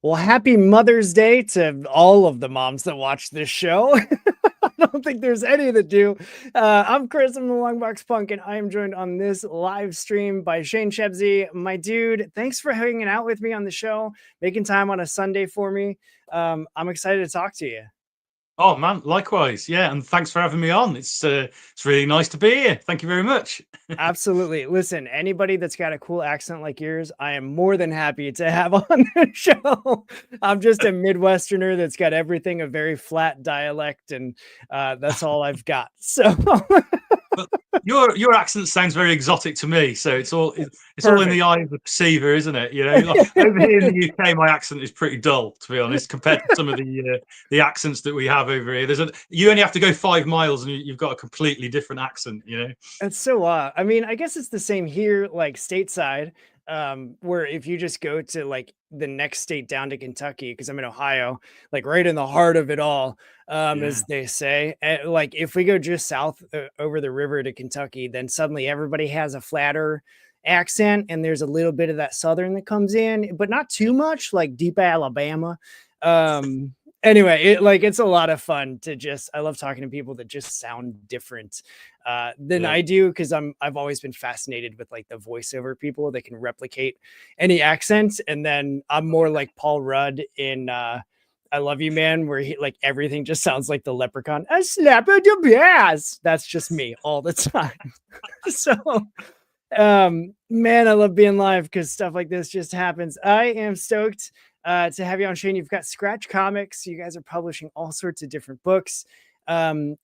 Well, happy Mother's Day to all of the moms that watch this show. I don't think there's any that do. I'm Chris, I'm the Longbox Punk, and I am joined on this live stream by Shane Chebsey. My dude, thanks for hanging out with me on the show, making time on a Sunday for me. I'm excited to talk to you. Oh man, likewise. Yeah, and thanks for having me on. It's really nice to be here. Thank you very much. Absolutely. Listen, anybody that's got a cool accent like yours, I am more than happy to have on the show. I'm just a Midwesterner that's got everything a very flat dialect, and that's all I've got. So But your accent sounds very exotic to me, so it's all in perfect. the eye of the perceiver, isn't it? You know, like, over here in the UK, my accent is pretty dull, to be honest, compared to some of the accents that we have over here. You only have to go 5 miles and you've got a completely different accent. You know. It's so I mean, I guess it's the same here, like stateside, where if you just go to like the next state down to Kentucky, because I'm in Ohio, like right in the heart of it all, Yeah. as they say. Like if we go just south over the river to Kentucky, then suddenly everybody has a flatter accent, and there's a little bit of that southern that comes in, but not too much, like deep Alabama. Um, anyway, it's a lot of fun to just I love talking to people that just sound different than Yeah. I do, because I've always been fascinated with like the voiceover people that can replicate any accent. And then I'm more like Paul Rudd in I Love You Man, where he like everything just sounds like the leprechaun. I slap at your ass. That's just me all the time. So man, I love being live because stuff like this just happens. I am stoked to have you on, Shane. You've got Scratch Comics. You guys are publishing all sorts of different books,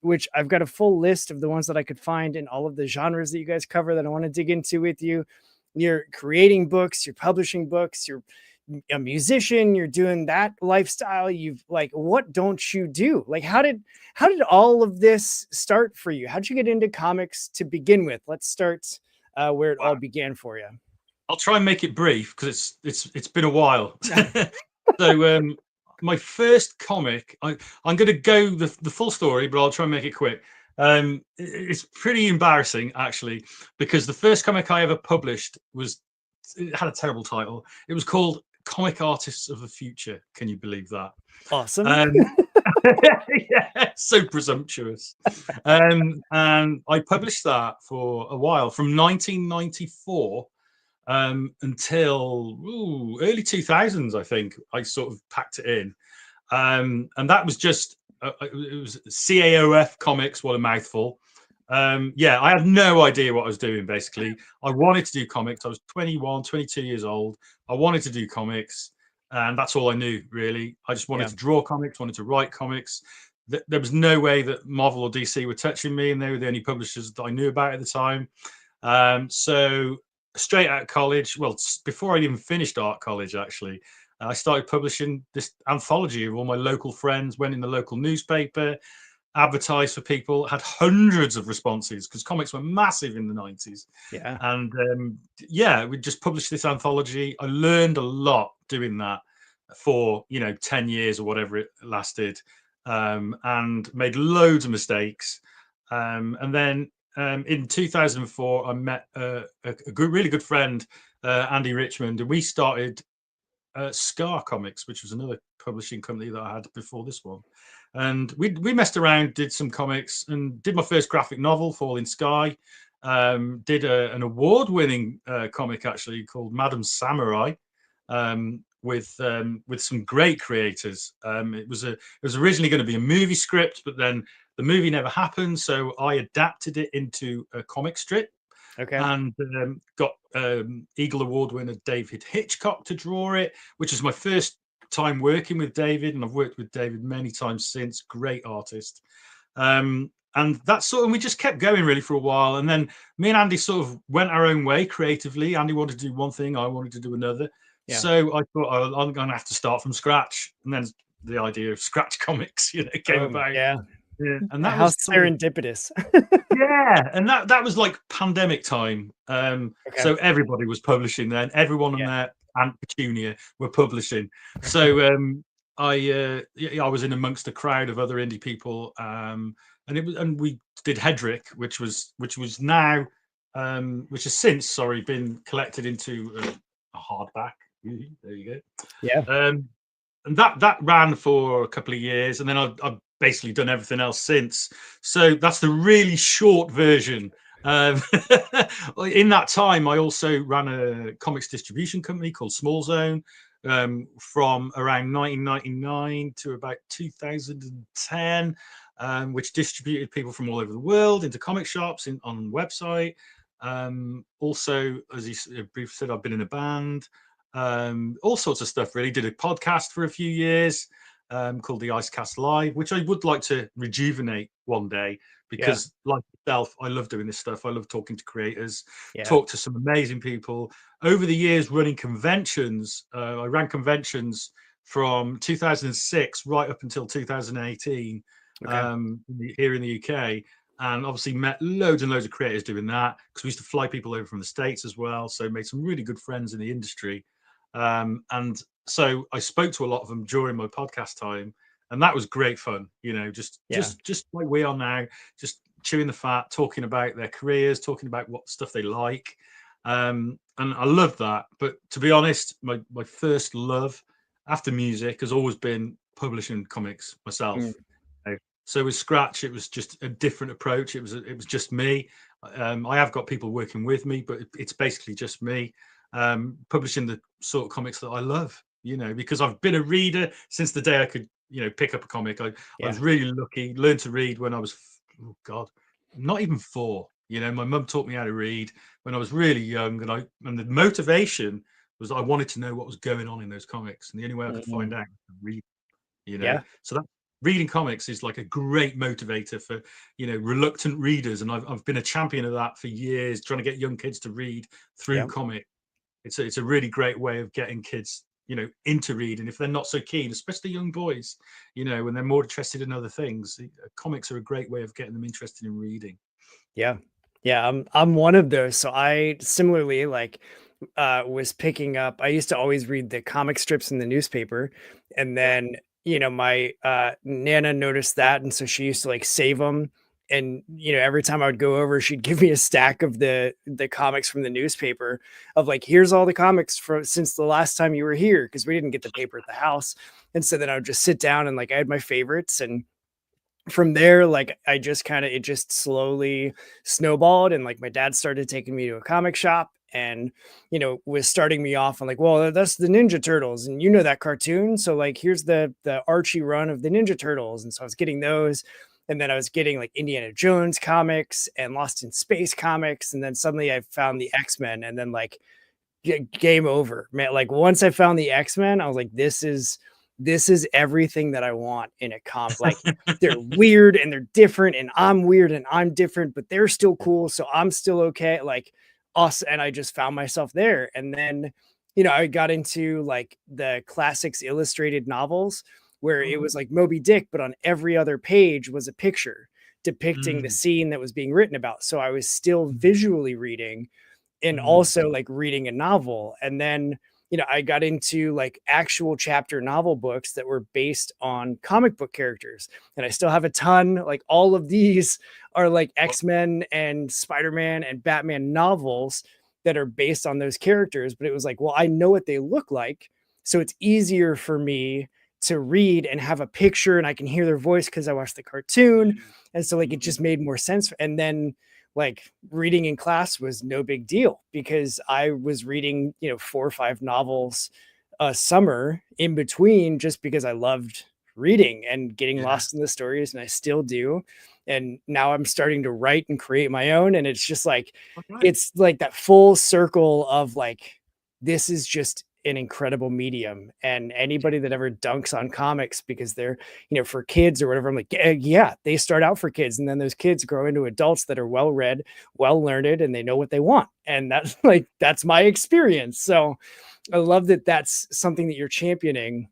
which I've got a full list of the ones that I could find in all of the genres that you guys cover that I want to dig into with you. You're creating books, you're publishing books, you're a musician, you're doing that lifestyle. You've like, what don't you do? Like, how did all of this start for you? How'd you get into comics to begin with? Let's start where it all Wow. began for you. I'll try and make it brief because it's been a while. So my first comic, I'm going to go the full story, but I'll try and make it quick. It's pretty embarrassing actually, because the first comic I ever published it had a terrible title. It was called Comic Artists of the Future. Can you believe that? Awesome. Um, yeah, so presumptuous. And I published that for a while, from 1994 until early 2000s. I think I sort of packed it in, and that was just it was CAOF Comics. What a mouthful. Yeah, I had no idea what I was doing. Basically, I wanted to do comics. I was 21, 22 years old. I wanted to do comics, and that's all I knew really. I just wanted Yeah. to draw comics, wanted to write comics. There was no way that Marvel or DC were touching me, and they were the only publishers that I knew about at the time. So straight out of college, well, before I even finished art college, actually, I started publishing this anthology of all my local friends, went in the local newspaper, advertised for people, had hundreds of responses because comics were massive in the 90s. Yeah. And yeah, we just published this anthology. I learned a lot doing that for, 10 years or whatever it lasted, and made loads of mistakes. And then in 2004, I met really good friend, Andy Richmond, and we started Scar Comics, which was another publishing company that I had before this one. And we messed around, did some comics, and did my first graphic novel, Falling Sky. Did an award-winning comic actually called Madam Samurai, with some great creators. It was originally going to be a movie script, but then the movie never happened, so I adapted it into a comic strip, Okay. and got Eagle Award winner David Hitchcock to draw it, which is my first time working with David, and I've worked with David many times since. Great artist. And that's sort of, we just kept going really for a while, and then me and Andy sort of went our own way creatively. Andy wanted to do one thing, I wanted to do another. Yeah. So I thought, oh, I'm going to have to start from scratch, and then the idea of Scratch Comics, came about. Yeah. Yeah, and that How was sort of, serendipitous. yeah, and that was like pandemic time. Okay. So everybody was publishing then. Everyone and Yeah. their Aunt Petunia were publishing. So yeah, I was in amongst a crowd of other indie people, and we did Hedrick, which now, which has since, sorry, been collected into a hardback. There you Yeah. go. and that ran for a couple of years, and then I've basically done everything else since. So that's the really short version. Um, in that time, I also ran a comics distribution company called Small Zone, from around 1999 to about 2010, which distributed people from all over the world into comic shops on website. Also, as you briefly said, I've been in a band, all sorts of stuff. Really, did a podcast for a few years, called the Icecast Live, which I would like to rejuvenate one day, Yeah. because, like yourself, I love doing this stuff. I love talking to creators, Yeah. talk to some amazing people. Over the years, running conventions, I ran conventions from 2006 right up until 2018, Okay. here in the UK, and obviously met loads and loads of creators doing that, because we used to fly people over from the States as well. So made some really good friends in the industry. And so I spoke to a lot of them during my podcast time, and that was great fun. Just Yeah. like we are now, just chewing the fat, talking about their careers, talking about what stuff they like. And I love that. But to be honest, my first love after music has always been publishing comics Mm. myself. So with Scratch, it was just a different approach. It was just me. I have got people working with me, but it's basically just me, publishing the sort of comics that I love. Because I've been a reader since the day I could, pick up a comic. I was Yeah. really lucky. Learned to read when I was, oh God, not even 4. My mum taught me how to read when I was really young, and the motivation was I wanted to know what was going on in those comics, and the only way I could Mhm. find out was to read. Yeah. So that reading comics is like a great motivator for reluctant readers, and I've been a champion of that for years, trying to get young kids to read through Yeah. comic. It's a really great way of getting kids into reading if they're not so keen, especially young boys, when they're more interested in other things. Comics are a great way of getting them interested in reading. Yeah. Yeah. I'm one of those. So I similarly like was picking up. I used to always read the comic strips in the newspaper, and Yeah. then my nana noticed that, and so she used to like save them. And every time I would go over, she'd give me a stack of the comics from the newspaper of like, here's all the comics from since the last time you were here, because we didn't get the paper at the house. And so then I would just sit down and like I had my favorites, and from there, like I just kind of it just slowly snowballed, and like my dad started taking me to a comic shop, and was starting me off on like, well, that's the Ninja Turtles, and that cartoon, so like here's the Archie run of the Ninja Turtles, and so I was getting those, and then I was getting like Indiana Jones comics and Lost in Space comics, and then suddenly I found the X-Men, and then like game over, man. Like once I found the X-Men, I was like, this is everything that I want in a comp. Like they're weird and they're different, and I'm weird and I'm different, but they're still cool, so I'm still okay. Like us, and I just found myself there. And then I got into like the classics illustrated novels, where it Mhm. was like Moby Dick, but on every other page was a picture depicting the Mm, scene that was being written about. So I was still mm, visually reading and mm. also like reading a novel. And then I got into like actual chapter novel books that were based on comic book characters, and I still have a ton. Like all of these are like X-Men and Spider-Man and Batman novels that are based on those characters, but it was like, well, I know what they look like, so it's easier for me to read and have a picture, and I can hear their voice because I watched the cartoon. Mm, And so like it mm. just made more sense. And then like reading in class was no big deal, because I was reading, 4 or 5 novels a summer in between, just because I loved reading and getting Yeah. lost in the stories, and I still do. And now I'm starting to write and create my own, and it's just like Okay. it's like that full circle of like, this is just an incredible medium. And anybody that ever dunks on comics because they're for kids or whatever, I'm like, yeah, they start out for kids, and then those kids grow into adults that are well read, well learned, and they know what they want. And that's like, that's my experience. So I love that that's something that you're championing,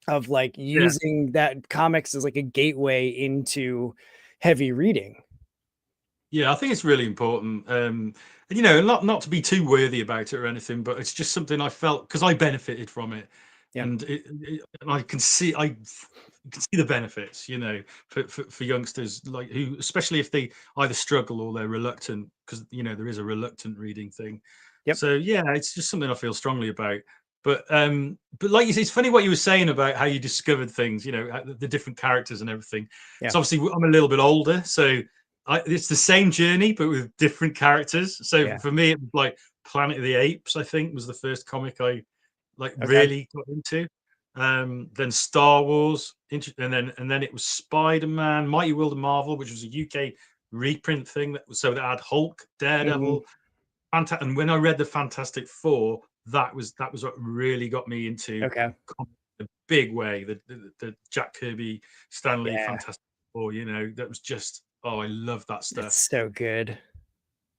of like Yeah. using that comics as like a gateway into heavy reading. Yeah, I think it's really important. And not to be too worthy about it or anything, but it's just something I felt because I benefited from it, Yeah. and I can see the benefits. For youngsters like who, especially if they either struggle or they're reluctant, because there is a reluctant reading thing. Yep. So yeah, it's just something I feel strongly about. But like you say, it's funny what you were saying about how you discovered things, you know, the different characters and everything. Yeah. So obviously I'm a little bit older, so it's the same journey but with different characters. So Yeah. for me, it was like Planet of the Apes, I think, was the first comic I like Okay. really got into. Then Star Wars, and then it was Spider-Man, Mighty World of Marvel, which was a UK reprint thing that had Hulk, Mhm. Daredevil, and when I read the Fantastic Four, that was what really got me into Okay. comics in a big way. The Jack Kirby, Stanley Yeah. Fantastic Four, you know, that was just, oh, I love that It's stuff. so good.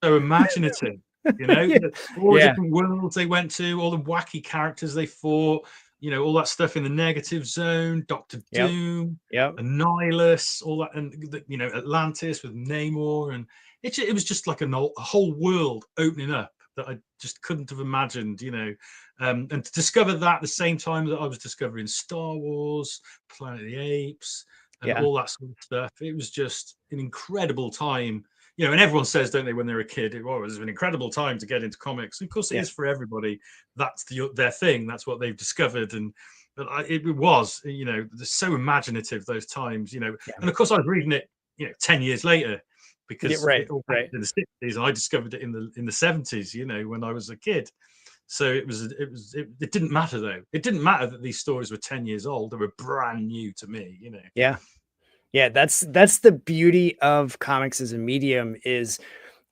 So imaginative, you know, Yeah. all the Yeah. different worlds they went to, all the wacky characters they fought, you know, all that stuff in the negative zone, Doctor Yep. Doom, Yep. Annihilus, all that, and you know, Atlantis with Namor, and it was just like a whole world opening up that I just couldn't have imagined, you know. And to discover that at the same time that I was discovering Star Wars, Planet of the Apes, and Yeah. all that sort of stuff, it was just an incredible time, you know. And everyone says, don't they, when they're a kid, it was an incredible time to get into comics. Of course, it Yeah. is for everybody. That's their thing. That's what they've discovered, and but it was, you know, they're so imaginative those times, you know. Yeah. And of course, I was reading it, you know, 10 years later, Yeah. because Right. it all happened Right. in the 60s, and I discovered it in the 70s, you know, when I was a kid. So it didn't matter though. It didn't matter that these stories were 10 years old. They were brand new to me, you know. Yeah. Yeah. That's the beauty of comics as a medium is Mm.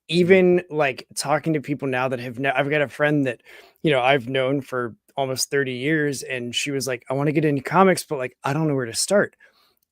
even like talking to people now that I've got a friend that, I've known for almost 30 years and she was like, I want to get into comics, but like, I don't know where to start.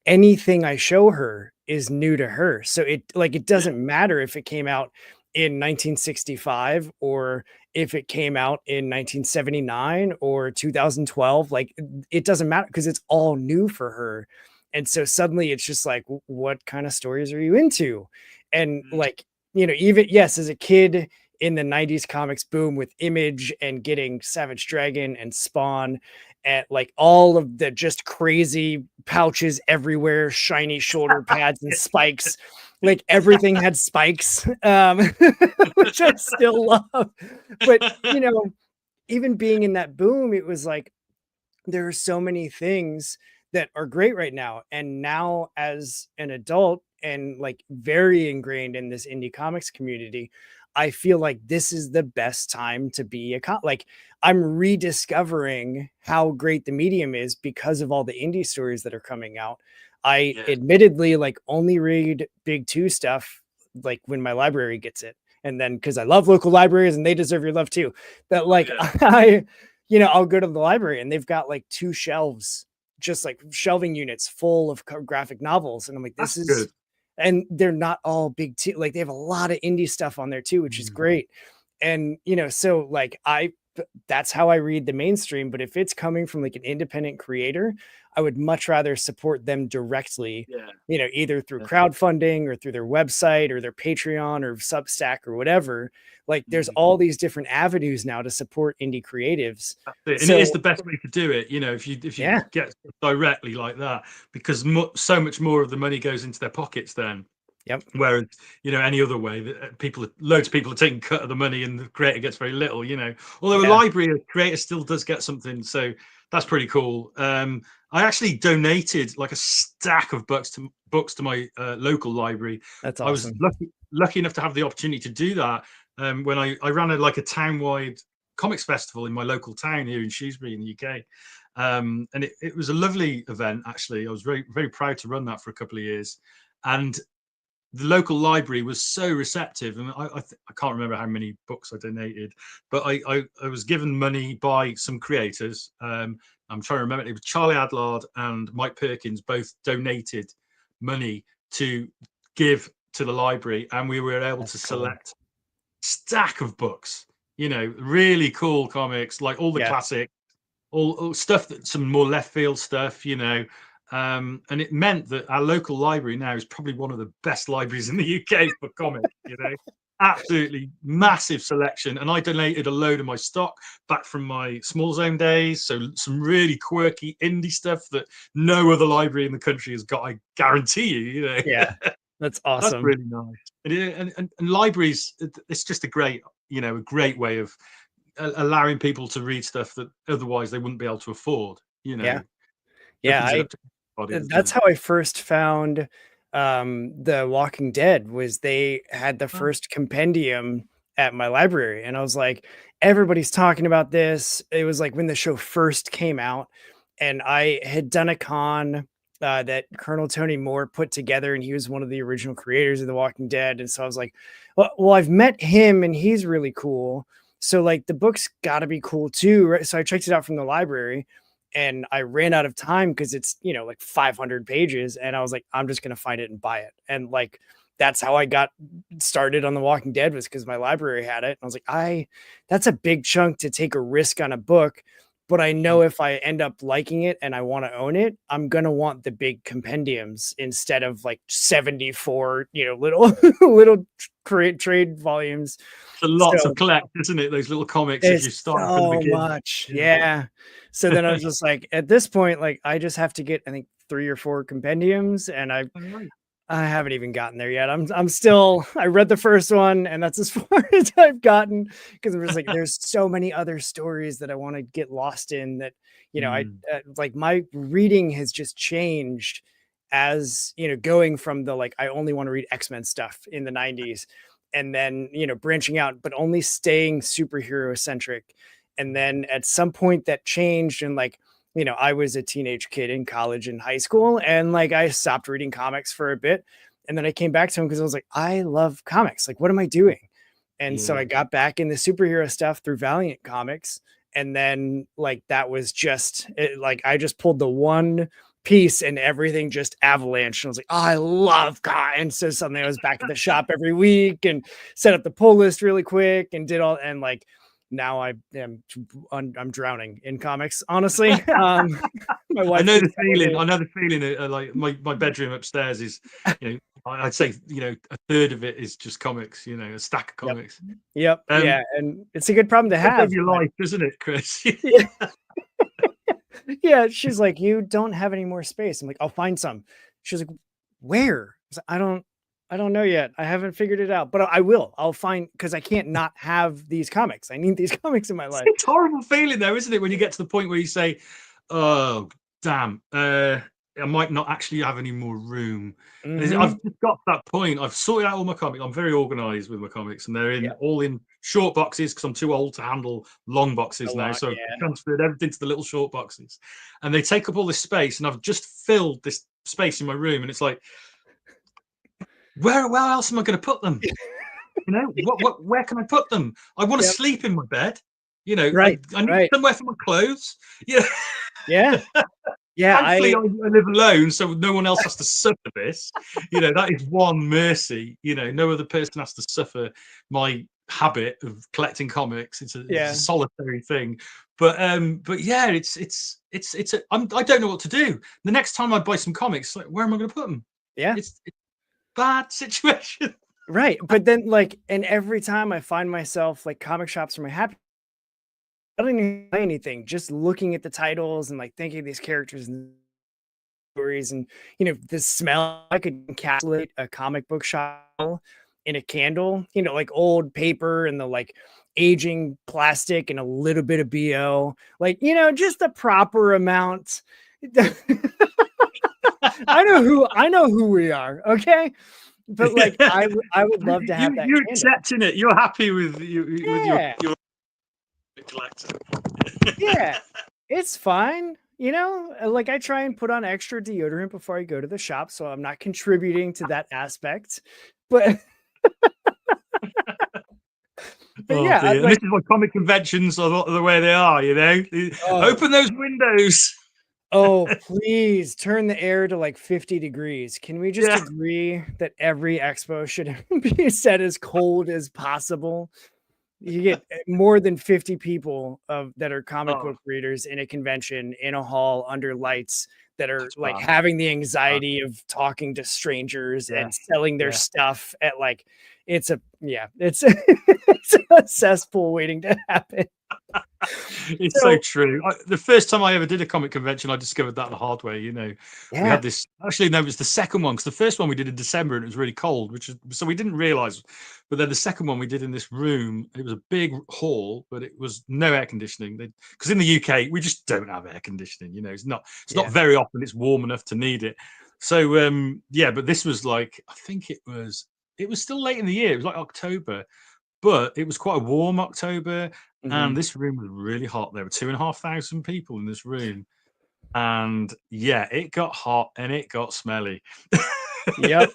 Anything I show her is new to her. So it Yeah, doesn't matter if it came out in 1965 or if it came out in 1979 or 2012, like it doesn't matter because it's all new for her. And so suddenly it's just like, what kind of stories are you into? And mm, like, even yes, as a kid in the 90s comics boom with Image and getting Savage Dragon and Spawn at like all of the just crazy pouches everywhere, shiny shoulder pads and spikes. Like everything had spikes, which I still love. But even being in that boom, it was like there are so many things that are great right now. And now, as an adult and like very ingrained in this indie comics community, I feel like this is the best time to be like I'm rediscovering how great the medium is because of all the indie stories that are coming out. I yeah, admittedly like only read big two stuff like when my library gets it. And then because I love local libraries and they deserve your love too. But oh like yeah, I'll go to the library and they've got like two shelves, just like shelving units full of graphic novels. And I'm like, this that's is, good. and they're not all big, like they have a lot of indie stuff on there too, which is Mm, great. And, so like that's how I read the mainstream. But if it's coming from like an independent creator, I would much rather support them directly, yeah, either through yeah. crowdfunding or through their website or their Patreon or Substack or whatever. Like there's Mm. all these different avenues now to support indie creatives. That's it. And it is So the best way to do it, you know, if you yeah, get directly like that, because so much more of the money goes into their pockets then. yep, Whereas, you know, any other way, loads of people are taking cut of the money, and the creator gets very little. You know, although a yeah, library, a creator still does get something, so that's pretty cool. I actually donated like a stack of books to my local library. that's I was awesome. lucky enough to have the opportunity to do that when I ran a town-wide comics festival in my local town here in Shrewsbury in the UK. And it was a lovely event, actually. I was very, very proud to run that for a couple of years. And the local library was so receptive, and I can't remember how many books I donated, but I was given money by some creators. I'm trying to remember. It was Charlie Adlard and Mike Perkins both donated money to give to the library, and we were able That's to cool. select stack of books. You know, really cool comics, like all the Yeah, classic, all stuff that some more left field stuff, you know. And it meant that our local library now is probably one of the best libraries in the UK for comics, you know. Absolutely massive selection. And I donated a load of my stock back from my small zone days. So some really quirky indie stuff that no other library in the country has got, I guarantee you, you know. yeah, that's That's awesome. really nice. And libraries, it's just a great, you know, a great way of allowing people to read stuff that otherwise they wouldn't be able to afford. Yeah. It Yeah. opens it up to everybody, doesn't That's it? how I first found The Walking Dead. Was they had the Oh, first compendium at my library, and I was like, everybody's talking about this. It was like when the show first came out, and I had done a con that Colonel Tony Moore put together, and he was one of the original creators of The Walking Dead. And so I was like, well, I've met him, and he's really cool. So like the book's got to be cool too, right? So I checked it out from the library, and I ran out of time because it's, like 500 pages. And I was like, I'm just going to find it and buy it. And like, that's how I got started on The Walking Dead, was because my library had it. And I was like, that's a big chunk to take a risk on a book. But I know if I end up liking it and I want to own it, I'm going to want the big compendiums instead of like 74, little, little trade volumes. lots So of collect, isn't it? Those little comics, if you it's start from the so beginning. much. Yeah. So then I was just like, at this point, like I just have to get, I think, 3 or 4 compendiums, and I Oh, right. I haven't even gotten there yet. I'm still, I read the first one, and that's as far as I've gotten, because I'm just like, there's so many other stories that I want to get lost in, that, I Mm. like my reading has just changed as, going from the, like, I only want to read X-Men stuff in the 90s, and then, branching out, but only staying superhero centric. And then at some point that changed, and like, I was a teenage kid in college and high school, and like I stopped reading comics for a bit. And then I came back to them because I was like, I love comics. Like, what am I doing? And so Yeah. I got back in the superhero stuff through Valiant Comics. And then like that was just it, like I just pulled the one piece and everything just avalanche. And I was like, oh, I love God. And so suddenly I was back at the shop every week and set up the pull list really quick and did all, and like now I'm drowning in comics, honestly. My I wife know the thinks I'm feeling. weird. I know the feeling. Like my bedroom upstairs is, I'd say, a third of it is just comics. A stack of Yep. comics. Yep. Um, Yeah. And it's a good problem to takes over have. your But life, doesn't it, Chris? yeah, yeah. She's like, you don't have any more space. I'm like, I'll find some. She's like, where? I was like, I don't know yet. I haven't figured it out, but I will. I'll find, because I can't not have these comics. I need these comics in my life. It's a horrible feeling, though, isn't it, when you get to the point where you say, "Oh, damn, I might not actually have any more room." And Mm-hmm. I've just got to that point. I've sorted out all my comics. I'm very organized with my comics, and they're Yeah. all in short boxes because I'm too old to handle long boxes A now. lot. So I've Yeah. transferred everything to the little short boxes, and they take up all this space. And I've just filled this space in my room, and it's like, where else am I going to put them? Where can I put them? I want to Yep. sleep in my bed. Right. I need Right. somewhere for my clothes. Yeah. Yeah. Yeah. Thankfully, I live alone, so no one else has to suffer this. That is one mercy. No other person has to suffer my habit of collecting comics. It's a Yeah. solitary thing. But yeah, I don't know what to do. The next time I buy some comics, like, where am I going to put them? Yeah. It's a bad situation. Right. But then like, and every time I find myself like, comic shops are my happy. I don't even buy anything, just looking at the titles and like thinking of these characters and stories, and the smell. I could encapsulate a comic book shop in a candle, like old paper and the like aging plastic and a little bit of BO, like, just the proper amount. I know who we are, okay? But like I would love to have that You're candle. accepting it. You're happy with Yeah. your collector. Yeah. It's fine. Like I try and put on extra deodorant before I go to the shop, so I'm not contributing to that aspect. But Oh yeah, dear! And like, this is why comic conventions are the way they are. oh, Open those windows. oh, please turn the air to like 50 degrees. Can we just Yeah. agree that every expo should be set as cold as possible? You get more than 50 people that are comic Oh, book readers in a convention in a hall under lights, that are that's like bad. having the anxiety of talking to strangers Yeah. and selling their Yeah. stuff at like, it's a, yeah, it's it's a cesspool waiting to happen. It's so So true. The first time I ever did a comic convention, I discovered that the hard way. We yeah, had this. Actually, no, it was the second one because the first one we did in December and it was really cold, so we didn't realize. But then the second one we did in this room. It was a big hall, but it was no air conditioning. Because in the UK we just don't have air conditioning. It's not yeah. very often it's warm enough to need it. So yeah, but this was like I think it was still late in the year. It was like October, but it was quite a warm October, and Mhm. this room was really hot. There were 2,500 people in this room, and yeah, it got hot and it got smelly. Yep.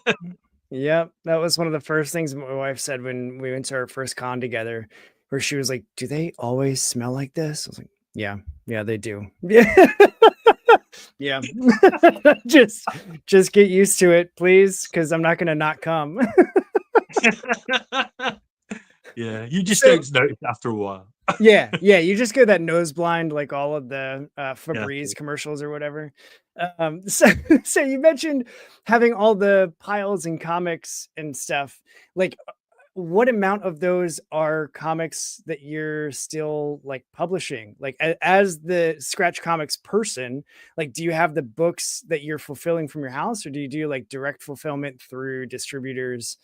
Yep, that was one of the first things my wife said when we went to our first con together, where she was like, "Do they always smell like this?" I was like, "Yeah, yeah, they do." Yeah. Yeah. Just get used to it, please, because I'm not gonna not come. Yeah, you just So don't notice after a while. yeah, yeah, you just go that nose blind like all of the, Yeah, Febreze commercials or whatever. So so you mentioned having all the piles and comics and stuff. Like, what amount of those are comics that you're still, like, publishing? Like, as the Scratch Comics person, like, do you have the books that you're fulfilling from your house, or do you do, like, direct fulfillment through distributors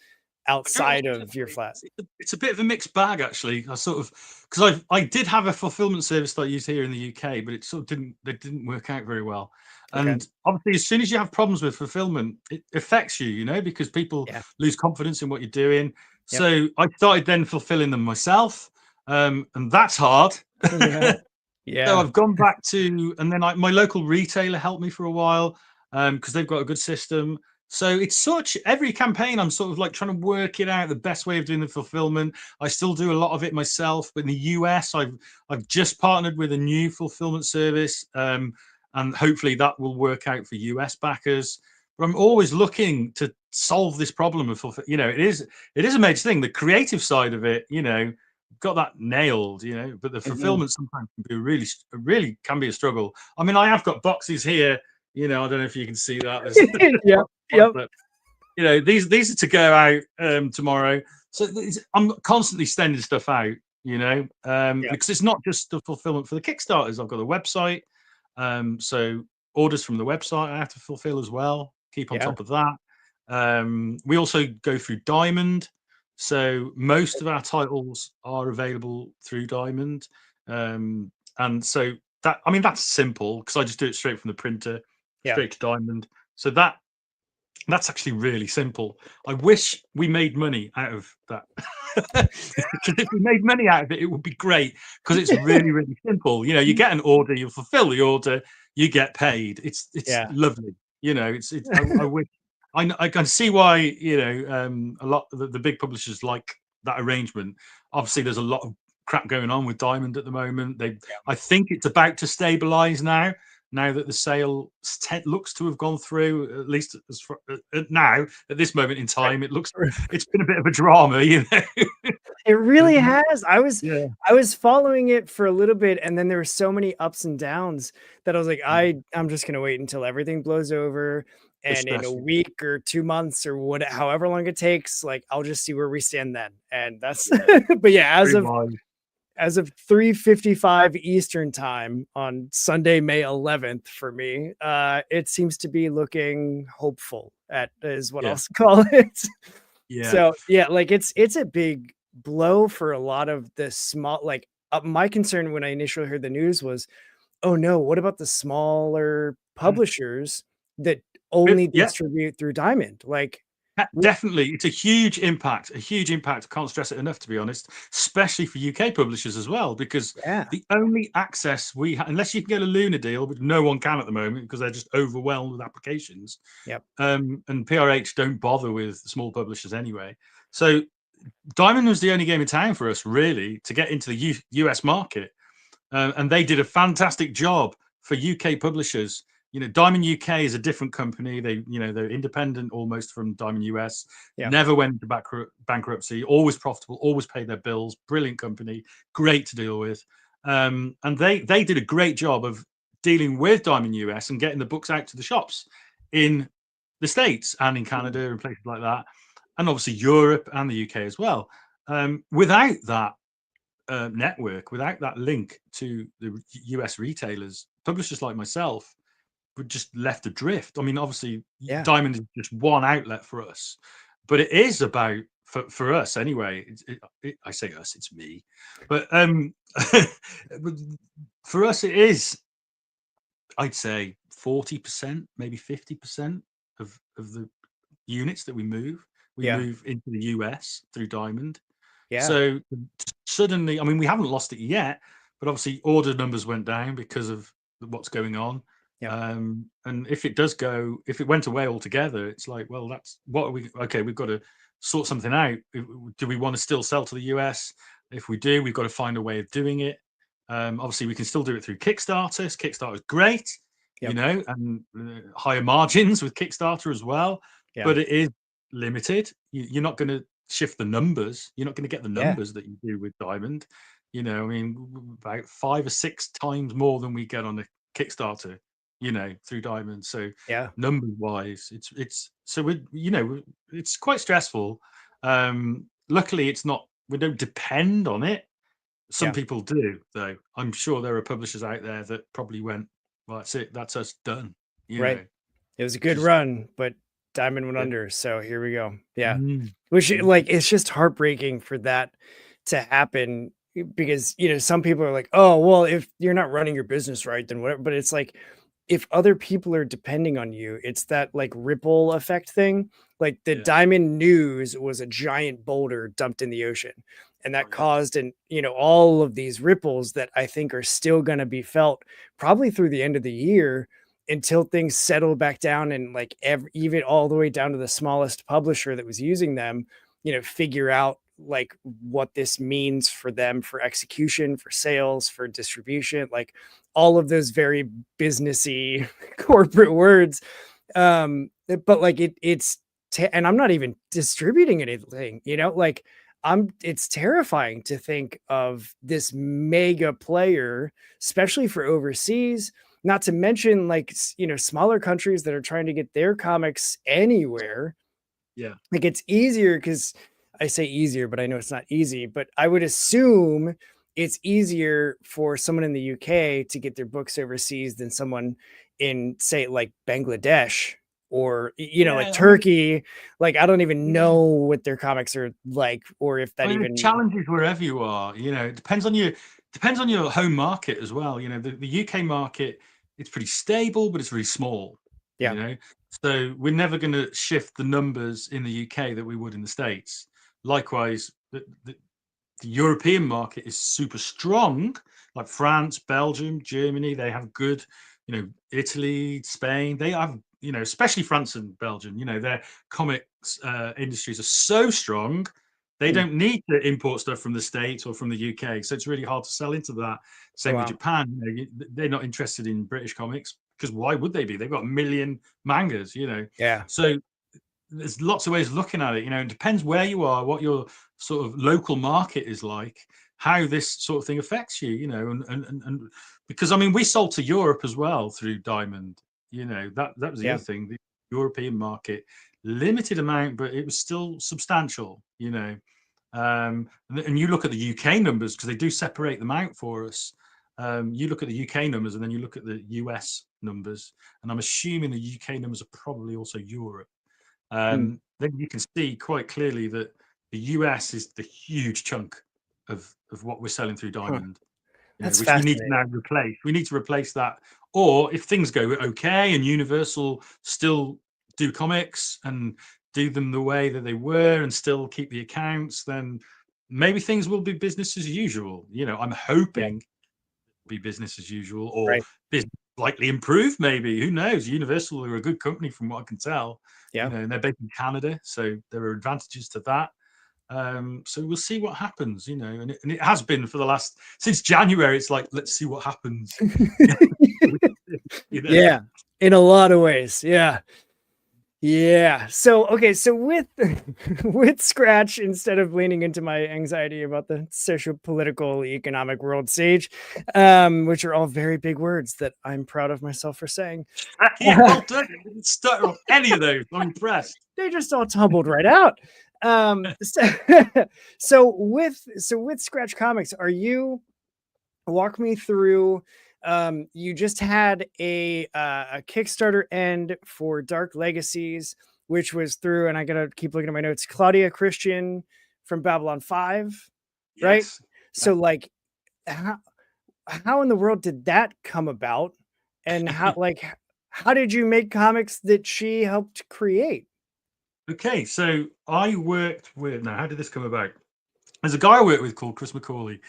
I got a lot outside of of your it. flat? It's a bit of a mixed bag, actually. I sort of because I did have a fulfillment service that I used here in the UK, but it sort of didn't work out very well. Okay. And obviously, as soon as you have problems with fulfillment, it affects you, because people Yeah. lose confidence in what you're doing. Yep. So I started then fulfilling them myself, and that's hard. Yeah. So Yeah. I've gone back to, and then my local retailer helped me for a while because they've got a good system. So it's such every campaign, I'm sort of like trying to work it out the best way of doing the fulfillment. I still do a lot of it myself, but in the US, I've just partnered with a new fulfillment service, and hopefully that will work out for US backers. But I'm always looking to solve this problem of fulfill. It is a major thing. The creative side of it, got that nailed, but the Mhm. fulfillment sometimes can be really can be a struggle. I mean, I have got boxes here, I don't know if you can see that. There's Yep. Yep. these are to go out tomorrow. So I'm constantly sending stuff out, Yep. because it's not just the fulfillment for the Kickstarters. I've got a website, so orders from the website I have to fulfill as well. Keep on Yeah. top of that. We also go through Diamond, so most of our titles are available through Diamond, and so that's simple because I just do it straight from the printer, Yeah. straight to Diamond. So that's actually really simple. I wish we made money out of that. Because if we made money out of it, it would be great because it's really, really simple. You get an order, you fulfill the order, you get paid. It's Yeah. lovely. I wish I can see why, a lot of the big publishers like that arrangement. Obviously, there's a lot of crap going on with Diamond at the moment. I think it's about to stabilize now that the sale looks to have gone through, at least now at this moment in Right. time, it's been a bit of a drama. It really There's has. I was Yeah, I was following it for a little bit, and then there were so many ups and downs that I was like, I'm just gonna wait until everything blows over, and in a especially week or 2 months or however long it takes, like, I'll just see where we stand then, and that's yeah, but yeah, pretty wise. as of 3:55 Eastern time on Sunday, May 11th for me, it seems to be looking hopeful at is what I'll Yeah, call it. yeah, So, yeah, like, it's a big blow for a lot of the small like, my concern when I initially heard the news was, "Oh, no, what about the smaller mm. publishers that only Yeah. distribute through Diamond?" Like, w Definitely, it's a huge impact. A huge impact. I can't stress it enough, to be honest, especially for UK publishers as well, because yeah, the only access we have, unless you can get a Luna deal, which no one can at the moment because they're just overwhelmed with applications, yep, and PRH don't bother with small publishers anyway. So Diamond was the only game in town for us, really, to get into the US market. And they did a fantastic job for UK publishers. Diamond UK is a different company. They're independent almost from Diamond US. yep, Never went into bankruptcy. Always profitable. Always paid their bills. Brilliant company. Great to deal with. And they did a great job of dealing with Diamond US and getting the books out to the shops in the States and in mhm, Canada and places like that, and obviously Europe and the UK as well. Without that, network, without that link to the US retailers, publishers like myself would just left adrift. I mean, obviously, Yeah. Diamond is just one outlet for us, but it is about for us anyway. I say us, it's me, but for us, it is. I'd say 40%, maybe 50% of the units that we Yeah. move into the US through Diamond. Yeah. So suddenly, I mean, we haven't lost it yet, but obviously order numbers went down because of what's going on. Yeah. And if it went away altogether, it's like, well, that's what are we? Okay, we've got to sort something out. Do we want to still sell to the US? If we do, we've got to find a way of doing it. Obviously, we can still do it through Kickstarter. Kickstarter is great, Yep. and higher margins with Kickstarter as well. Yeah. But it is limited. You're not going to shift the numbers. You're not going to get the numbers that you do with Diamond. I mean, about 5 or 6 times more than we get on a Kickstarter, through Diamond. So Yeah. numbers wise, it's so it's quite stressful. Luckily, it's not. We don't depend on it. Some people do, though. I'm sure there are publishers out there that probably went, well, that's it. That's us done. Right. It was a good run, but Diamond went under. So here we go. Yeah. Which it's just heartbreaking for that to happen because, some people are like, oh, well, if you're not running your business right, then whatever. But it's like, if other people are depending on you, it's that like ripple effect thing. Like the Diamond news was a giant boulder dumped in the ocean. And that caused, all of these ripples that I think are still going to be felt probably through the end of the year until things settle back down and like even all the way down to the smallest publisher that was using them, figure out like what this means for them, for execution, for sales, for distribution, like all of those very businessy corporate words. But like and I'm not even distributing anything, like it's terrifying to think of this mega player, especially for overseas, not to mention like, smaller countries that are trying to get their comics anywhere. Yeah. Like it's easier because I say easier, but I know it's not easy, but I would assume it's easier for someone in the UK to get their books overseas than someone in, say, like Bangladesh or, like Turkey. Like, I don't even know what their comics are like, or if that even challenges wherever you are, it depends on your home market as well. The UK market, it's pretty stable, but it's really small. Yeah. So we're never going to shift the numbers in the UK that we would in the States. Likewise, the European market is super strong, like France, Belgium, Germany. They have good, Italy, Spain. They have, especially France and Belgium. Their comics industries are so strong. They don't need to import stuff from the States or from the UK. So it's really hard to sell into that. Same with Japan. They're not interested in British comics because why would they be? They've got a million mangas, Yeah. So there's lots of ways of looking at it. It depends where you are, what your sort of local market is like, how this sort of thing affects you, and because I mean, we sold to Europe as well through Diamond. That was the other thing. The European market, limited amount, but it was still substantial. And you look at the UK numbers because they do separate them out for us. You look at the UK numbers and then you look at the US numbers, and I'm assuming the UK numbers are probably also Europe. Then you can see quite clearly that the US is the huge chunk of what we're selling through Diamond, That's which we need to now fascinating. replace. We need to replace that. Or if things go okay and Universal still do comics and do them the way that they were and still keep the accounts, then maybe things will be business as usual. I'm hoping it'll be business as usual, or Right. business likely improve. Maybe, who knows? Universal are a good company from what I can tell. And they're based in Canada, so there are advantages to that. So we'll see what happens, and it has been for the last since January. It's like, let's see what happens. Yeah, in a lot of ways. Yeah. So, okay. So with, with Scratch, instead of leaning into my anxiety about the social, political, economic world stage, which are all very big words that I'm proud of myself for saying. Yeah, well done. You didn't stutter on any of those. I'm impressed. They just all tumbled right out. So, so with Scratch Comics, are you walk me through? You just had a Kickstarter end for Dark Legacies, which was through, and I gotta keep looking at my notes. Claudia Christian from Babylon 5, right? Yes. So like, how how in the world did that come about, and how did you make comics that she helped create? Okay, so I worked with, now how did this come about? There's a guy I work with called Chris McCauley,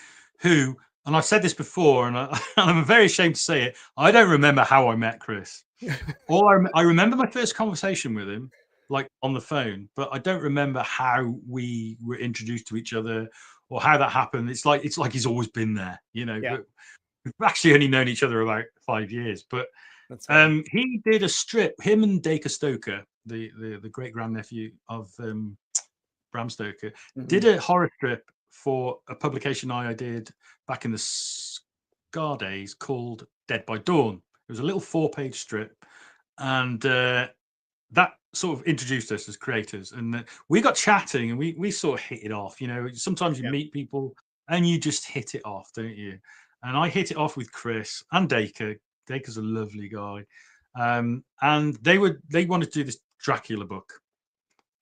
who, and I've said this before, and, and I'm very ashamed to say it, I don't remember how I met Chris. I remember my first conversation with him, like on the phone, but I don't remember how we were introduced to each other or how that happened. It's like he's always been there, you know. Yeah, But we've actually only known each other about 5 years. But that's funny. he did a strip. Him and Dacre Stoker, the great grandnephew of Bram Stoker, Mhm. did a horror strip for a publication I did back in the Scar days called Dead by Dawn. It was a little 4-page strip, and that sort of introduced us as creators. And we got chatting, and we sort of hit it off. You know, sometimes you Yeah, meet people and you just hit it off, don't you? And I hit it off with Chris and Dacre. Dacre's a lovely guy, and they wanted to do this Dracula book.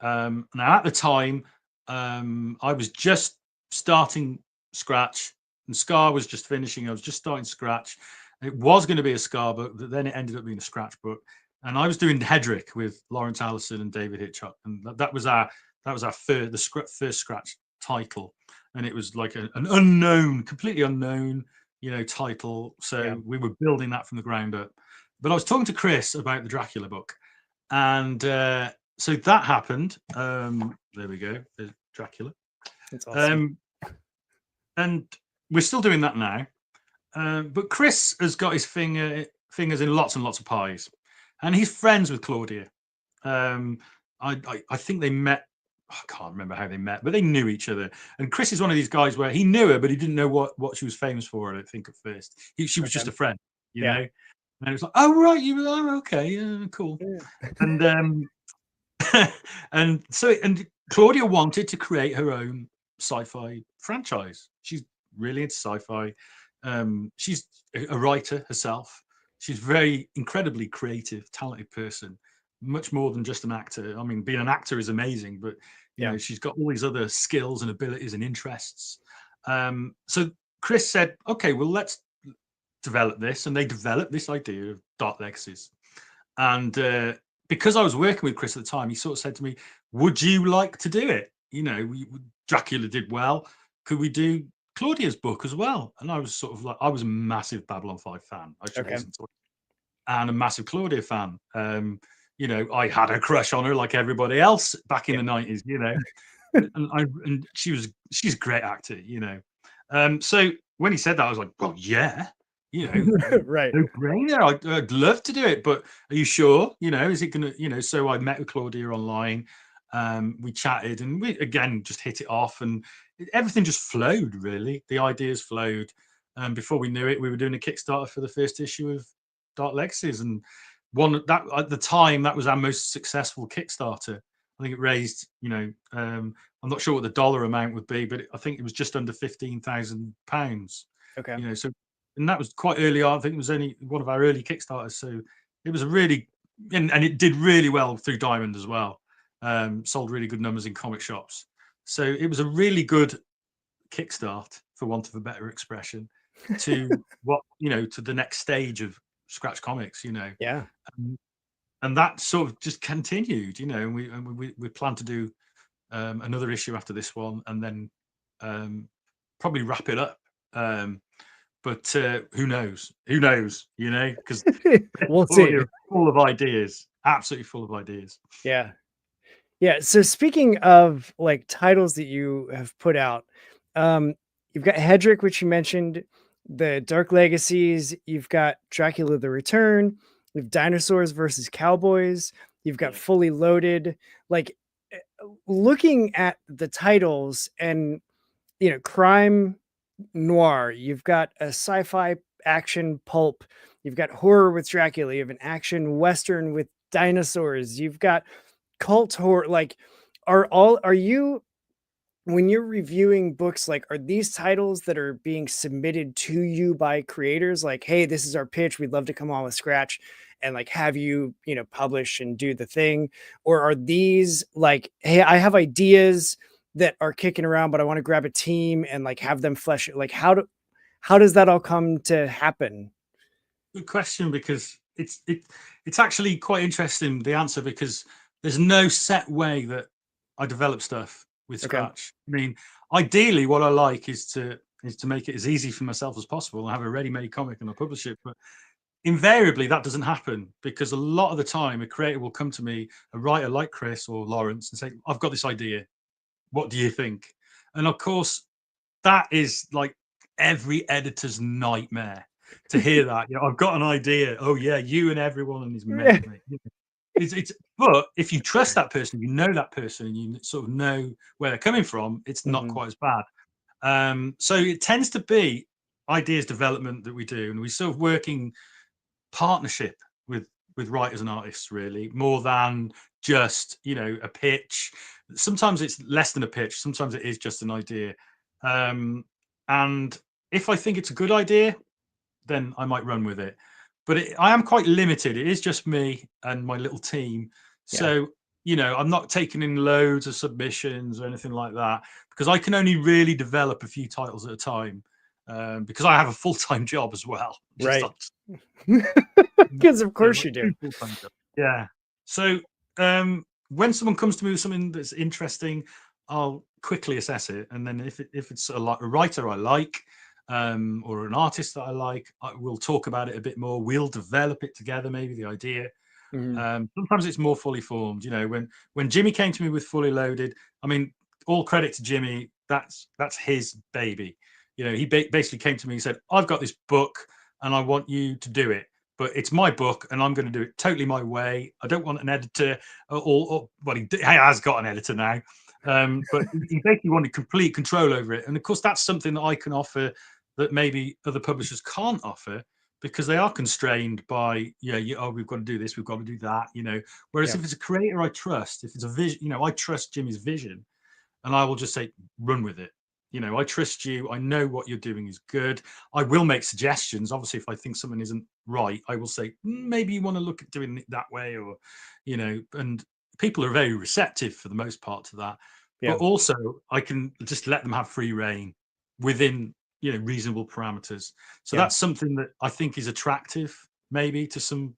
Now, at the time, I was just starting Scratch, and Scar was just finishing. I was just starting Scratch. It was going to be a Scar book, but then it ended up being a Scratch book. And I was doing Hedrick with Lawrence Allison and David Hitchcock, and that was our first Scratch title, and it was like an unknown, completely unknown, title. yeah. So we were building that from the ground up. But I was talking to Chris about the Dracula book, and so that happened. There we go. There's Dracula. That's awesome. Um, and we're still doing that now. But Chris has got his fingers in lots and lots of pies, and he's friends with Claudia. Um, I think they met. I can't remember how they met, but they knew each other. And Chris is one of these guys where he knew her, but he didn't know what she was famous for. I don't think at first. She was Okay. just a friend, you Yeah. know. And it was like, oh right, you are okay, cool. Yeah. And and Claudia wanted to create her own sci-fi franchise. She's really into sci-fi. She's a writer herself. She's very incredibly creative, talented person, much more than just an actor. I mean, being an actor is amazing, but Yeah. she's got all these other skills and abilities and interests. So Chris said, okay, well, let's develop this. And they developed this idea of Dark Legacies. And because I was working with Chris at the time, he sort of said to me, would you like to do it? Dracula did well. Could we do Claudia's book as well? And I was sort of like, I was a massive Babylon 5 fan, I should Okay. hasten to, and a massive Claudia fan. I had a crush on her like everybody else back in Yeah. the 90s, and she's a great actor. So when he said that, I was like, well, yeah, Right. no brainer. I'd love to do it, but are you sure? Is it gonna? So I met with Claudia online. We chatted, and we again just hit it off, and everything just flowed. Really, the ideas flowed. And before we knew it, we were doing a Kickstarter for the first issue of Dark Legacies, and one that at the time that was our most successful Kickstarter. I think it raised, I'm not sure what the dollar amount would be, but I think it was just under £15,000. Okay. So, and that was quite early on. I think it was only one of our early Kickstarters. So it was a really, and it did really well through Diamond as well. Sold really good numbers in comic shops. So it was a really good kickstart, for want of a better expression, to to the next stage of Scratch Comics. Yeah. Um, and that sort of just continued. And we plan to do another issue after this one, and then probably wrap it up. But who knows? Who knows? Because We'll Claudia see. are full of ideas, absolutely full of ideas. Yeah. Yeah. So speaking of like titles that you have put out, you've got Hedrick, which you mentioned, the Dark Legacies, you've got Dracula the Return, you've Dinosaurs versus Cowboys, you've got Yeah, Fully Loaded. Like looking at the titles and crime noir, you've got a sci-fi action pulp, you've got horror with Dracula, you have an action western with dinosaurs, you've got cult horror. Like, are you, when you're reviewing books, like, are these titles that are being submitted to you by creators like, hey, this is our pitch, we'd love to come on with Scratch and like have you, publish and do the thing? Or are these like, hey, I have ideas that are kicking around, but I want to grab a team and like have them flesh it? Like, how does that all come to happen? Good question, because it's actually quite interesting, the answer, because there's no set way that I develop stuff with Okay. Scratch. I mean, ideally, what I like is to make it as easy for myself as possible and have a ready-made comic and I publish it. But invariably, that doesn't happen, because a lot of the time, a creator will come to me, a writer like Chris or Lawrence, and say, "I've got this idea. What do you think?" And of course, that is like every editor's nightmare to hear that. I've got an idea. Oh yeah, you and everyone and his mate, mate. It's but if you trust that person, you know that person, and you sort of know where they're coming from, it's not Hmm. quite as bad. So it tends to be ideas development that we do, and we sort of working partnership with writers and artists, really, more than just a pitch. Sometimes it's less than a pitch, sometimes it is just an idea. Um, and if I think it's a good idea, then I might run with it. But I am quite limited. It is just me and my little team. Yeah. So, I'm not taking in loads of submissions or anything like that, because I can only really develop a few titles at a time, because I have a full-time job as well. Just Right. on Because of yeah, course like you do. two full-time jobs. Yeah. So when someone comes to me with something that's interesting, I'll quickly assess it, and then if it's a writer I like, or an artist that I like, we'll talk about it a bit more. We'll develop it together, maybe the idea. Mhm. Sometimes it's more fully formed. When Jimmy came to me with Fully Loaded, I mean, all credit to Jimmy. That's his baby. He basically came to me and said, "I've got this book, and I want you to do it. But it's my book, and I'm going to do it totally my way. I don't want an editor, well, he has got an editor now, but he basically wanted complete control over it. And of course, that's something that I can offer that maybe other publishers can't offer, because they are constrained by, oh, we've got to do this, we've got to do that. Whereas Yeah. if it's a creator I trust, if it's a vision, I trust Jimmy's vision, and I will just say, run with it. I trust you. I know what you're doing is good. I will make suggestions. Obviously, if I think something isn't right, I will say, maybe you want to look at doing it that way," and people are very receptive for the most part to that. But Yeah. also, I can just let them have free reign within, reasonable parameters. So Yeah. that's something that I think is attractive, maybe, to some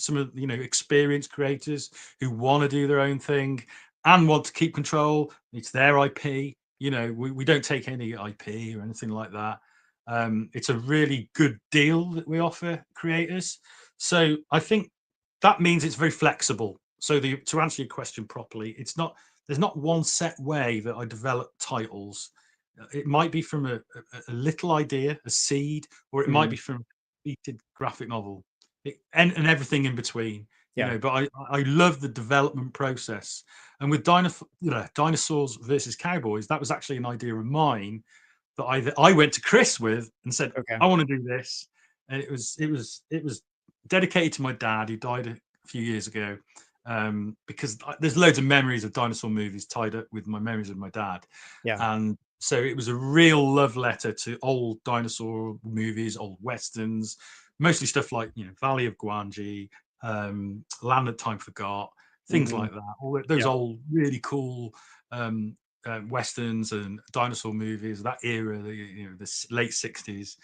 of experienced creators who want to do their own thing and want to keep control. It's their IP. We don't take any IP or anything like that. It's a really good deal that we offer creators. So I think that means it's very flexible. So to answer your question properly, there's not one set way that I develop titles. It might be from a little idea, a seed, or it might Mhm. be from a completed graphic novel, and everything in between. Yeah. But I love the development process. And with dinosaurs versus cowboys, that was actually an idea of mine that I went to Chris with and said, Okay. "I want to do this." And it was dedicated to my dad, who died a few years ago. Because there's loads of memories of dinosaur movies tied up with my memories of my dad, Yeah. and so it was a real love letter to old dinosaur movies, old westerns, mostly stuff like Valley of Guanji, Land That Time Forgot, things Mhm. like that. All those Yeah. old, really cool um, westerns and dinosaur movies, that era, the late '60s,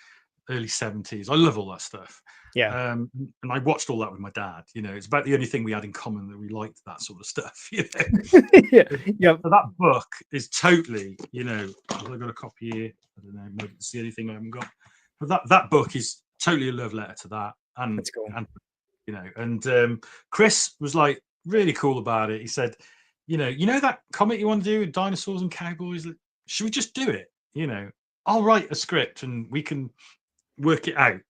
early '70s. I love all that stuff. Yeah. And I watched all that with my dad. It's about the only thing we had in common, that we liked that sort of stuff. Yeah. So Yep. that book is totally, I've got a copy here. I don't know, maybe it's the only thing I haven't got. But that book is totally a love letter to that. And That's cool. and Chris was like really cool about it. He said, that comic you want to do with dinosaurs and cowboys, should we just do it? I'll write a script and we can work it out.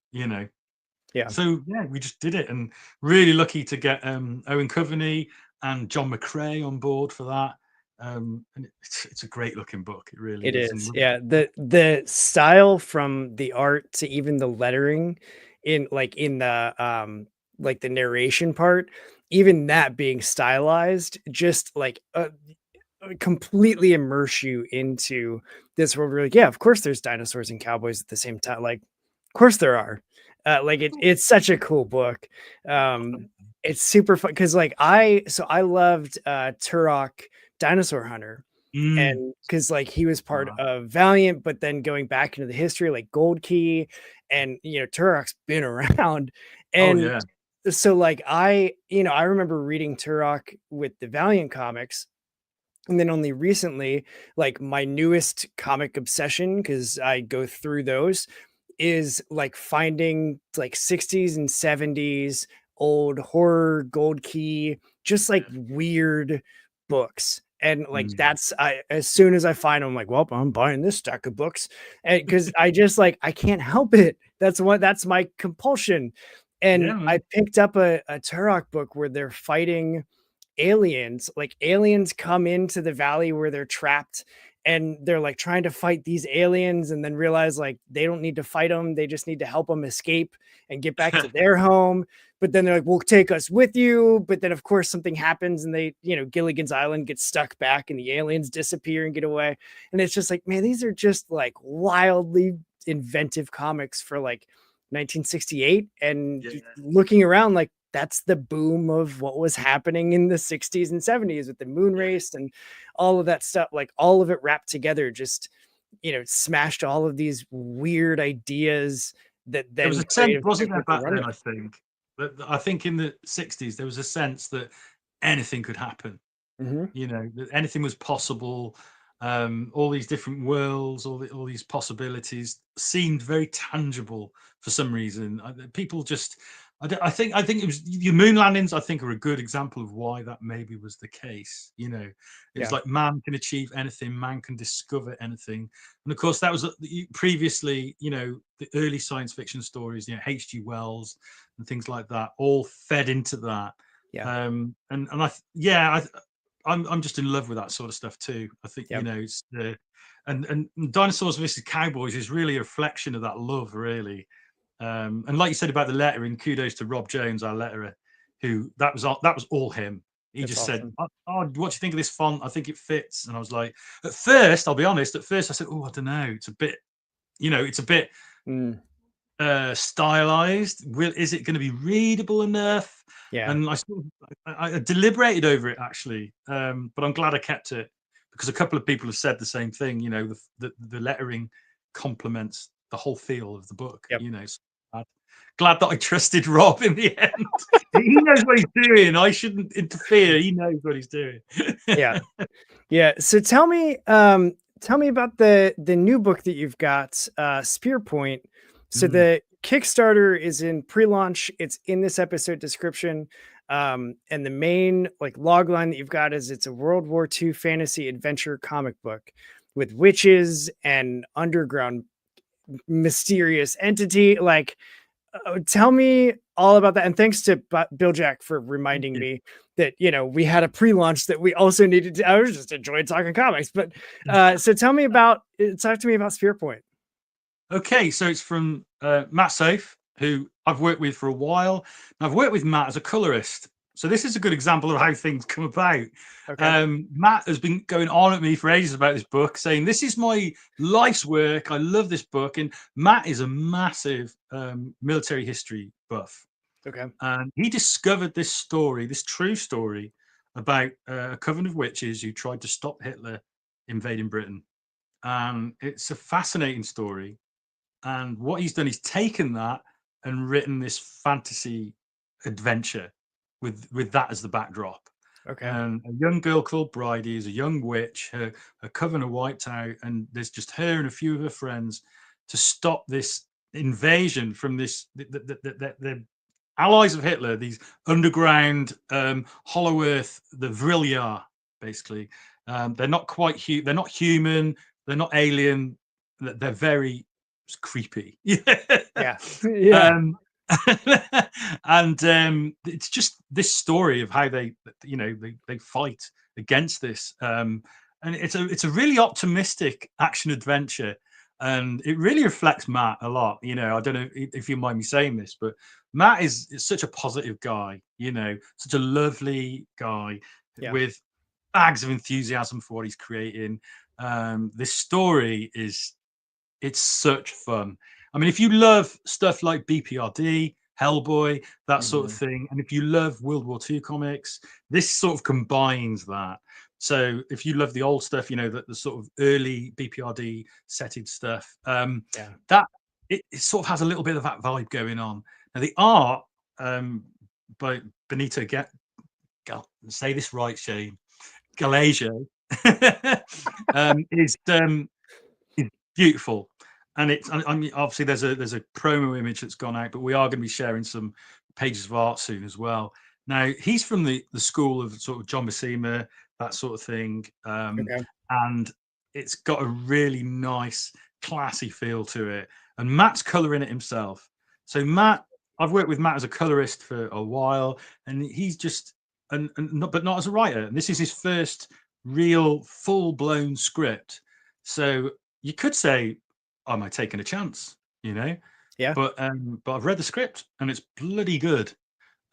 Yeah. So yeah, we just did it, and really lucky to get Owen Coveney and John McCrae on board for that. And it's a great looking book. It really It is. is. Yeah. The style, from the art to even the lettering in the like the narration part, even that being stylized, just like completely immerse you into this world. We're like, yeah, of course there's dinosaurs and cowboys at the same time. Like, of course there are. Like it's such a cool book. Um, it's super fun because like I loved Turok Dinosaur Hunter. Mm. And because like he was part Wow. of Valiant, but then going back into the history, like Gold Key, and Turok's been around. Oh And yeah. so like I remember reading Turok with the Valiant comics, and then only recently, like my newest comic obsession, because I go through those, is like finding like 60s and 70s old horror Gold Key, just like Yeah. weird books. And like Mm. that's I as soon as I find them, I'm like, well, I'm buying this stack of books. And because I just like I can't help it. That's my compulsion. Yeah, And I man. picked up a Turok book where they're fighting aliens. Like aliens come into the valley where they're trapped, and they're like trying to fight these aliens, and then realize like they don't need to fight them, they just need to help them escape and get back to their home. But then they're like, we'll take us with you. But then of course something happens, and they, Gilligan's Island gets stuck back, and the aliens disappear and get away. And it's just like, man, these are just like wildly inventive comics for like 1968. And Yeah. looking around, like that's the boom of what was happening in the 60s and 70s with the moon Yeah. race and all of that stuff. Like all of it wrapped together, just smashed all of these weird ideas that There was then a sense, creative wasn't there, people could back run then, with. I think. I think in the 60s, there was a sense that anything could happen. Hmm. That anything was possible. All these different worlds, all these possibilities seemed very tangible for some reason. People just, I think it was your moon landings. I think are a good example of why that maybe was the case. It's Yeah. like man can achieve anything, man can discover anything, and of course that was previously, the early science fiction stories, H.G. Wells and things like that, all fed into that. Yeah. And I'm just in love with that sort of stuff too. I think Yeah. it's the and Dinosaurs versus Cowboys is really a reflection of that love, really. And like you said about the lettering, kudos to Rob Jones, our letterer, who that was all him. He That's just said, awesome. "Oh, what do you think of this font? I think it fits." And I was like, at first, I'll be honest, at first I said, "Oh, I don't know. It's a bit Mm, stylized. Is it going to be readable enough?" yeah. And I deliberated over it, actually, but I'm glad I kept it, because a couple of people have said the same thing. The lettering complements the whole feel of the book. Yep. So glad that I trusted Rob in the end. He knows what he's doing. I shouldn't interfere. He knows what he's doing. Yeah. Yeah. So tell me about the new book that you've got, Spear Point. So Mm, the Kickstarter is in pre-launch. It's in this episode description. And the main like log line that you've got is it's a World War II fantasy adventure comic book with witches and underground mysterious entity. Like, tell me all about that. And thanks to Bill Jack for thank reminding you. me that we had a pre-launch that we also needed to. I was just enjoying talking comics, but so talk to me about Spear Point. Okay, so it's from Matt Safe, who I've worked with for a while. And I've worked with Matt as a colorist. So this is a good example of how things come about. Okay. Matt has been going on at me for ages about this book, saying, this is my life's work. I love this book. And Matt is a massive military history buff. Okay. And he discovered this story, this true story, about a coven of witches who tried to stop Hitler invading Britain. And it's a fascinating story. And what he's done, he's taken that and written this fantasy adventure with that as the backdrop. Okay. And a young girl called Bridie is a young witch. Her coven are wiped out, and there's just her and a few of her friends to stop this invasion from the allies of Hitler, these underground Hollow Earth, the Vrilya, basically. They're not quite they're not human, they're not alien, they're very creepy. Yeah. Yeah. um, and it's just this story of how they fight against this, and it's a really optimistic action adventure, and it really reflects Matt a lot. I don't know if you mind me saying this, but Matt is such a positive guy, such a lovely guy Yeah. with bags of enthusiasm for what he's creating. This story it's such fun. I mean, if you love stuff like BPRD, Hellboy, that sort of thing, and if you love World War II comics, this sort of combines that. So if you love the old stuff, you know, the sort of early BPRD setted stuff, Yeah. that it sort of has a little bit of that vibe going on. Now the art by Benito say this right, Shane. Galacio is beautiful, and it's. I mean, obviously there's a promo image that's gone out, but we are going to be sharing some pages of art soon as well. Now he's from the school of sort of John Buscema, that sort of thing, Okay. and it's got a really nice, classy feel to it. And Matt's colouring it himself. So Matt, I've worked with Matt as a colorist for a while, and he's just but not as a writer. And this is his first real full blown script. So you could say, am I taking a chance? You know, Yeah. but I've read the script and it's bloody good.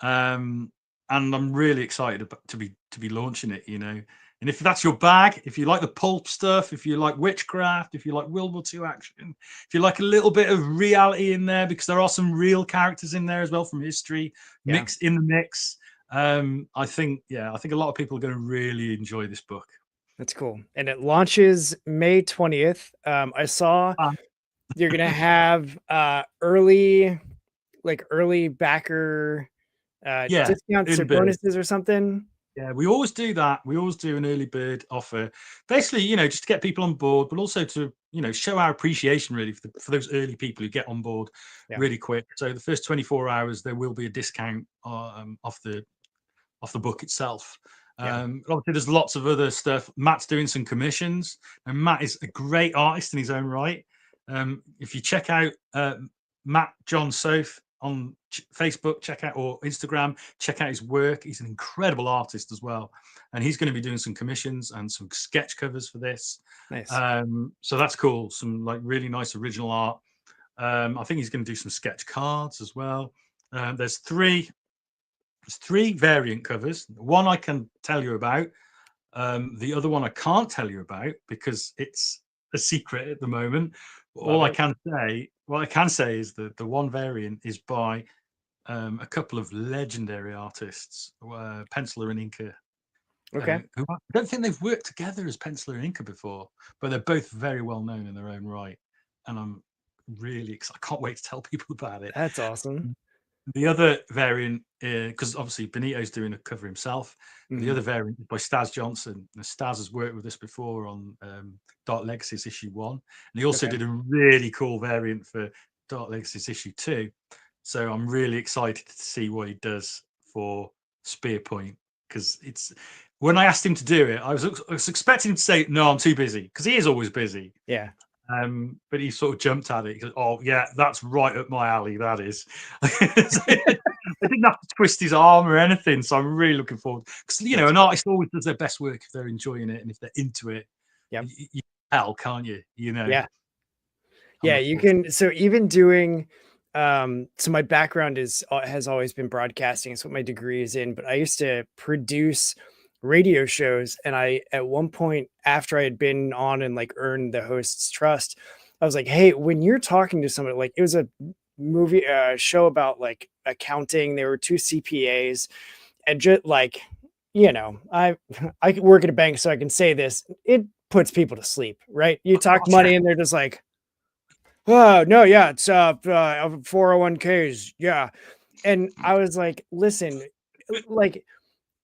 And I'm really excited to be launching it. You know, and if that's your bag, if you like the pulp stuff, if you like witchcraft, if you like World War II action, if you like a little bit of reality in there, because there are some real characters in there as well from history mixed in the mix. I think a lot of people are going to really enjoy this book. That's cool. And it launches May 20th. I saw you're gonna have early backer discounts early or bird. bonuses or something. Yeah, we always do that. We always do an early bird offer, basically, you know, just to get people on board, but also to, you know, show our appreciation really for those early people who get on board really quick. So the first 24 hours, there will be a discount off the book itself. Obviously, there's lots of other stuff. Matt's doing some commissions, and Matt is a great artist in his own right. If you check out Matt John Soth on Facebook, check out, or Instagram, check out his work. He's an incredible artist as well, and he's going to be doing some commissions and some sketch covers for this. Nice. So that's cool. Some like really nice original art. I think he's going to do some sketch cards as well. There's three variant covers. One I can tell you about. The other one I can't tell you about because it's a secret at the moment. All I can say is that the one variant is by a couple of legendary artists, Penciler and Inker. Okay. Who I don't think they've worked together as Penciler and Inker before, but they're both very well known in their own right. And I'm really excited. I can't wait to tell people about it. That's awesome. The other variant, because obviously Benito's doing a cover himself. The other variant is by Staz Johnson. Now, Staz has worked with us before on Dark Legacies issue 1, and he also did a really cool variant for Dark Legacies issue 2. So I'm really excited to see what he does for Spear Point, because it's when I asked him to do it, I was expecting him to say no, I'm too busy, because he is always busy. Yeah. But he sort of jumped at it. He goes, "Oh yeah, that's right up my alley. That is." I didn't have to twist his arm or anything, so I'm really looking forward. Because you know, an artist always does their best work if they're enjoying it and if they're into it. Yeah, you tell, can't you? You know. Yeah, you can. So even doing, so my background has always been broadcasting. It's what my degree is in. But I used to produce radio shows, and I at one point after I had been on and like earned the host's trust, I was like, hey, when you're talking to somebody, like it was a movie show about like accounting. There were two CPAs, and just like, you know, I work at a bank, so I can say this. It puts people to sleep, right? You talk money, and they're just like, oh no, yeah, it's 401ks, yeah. And I was like, listen, like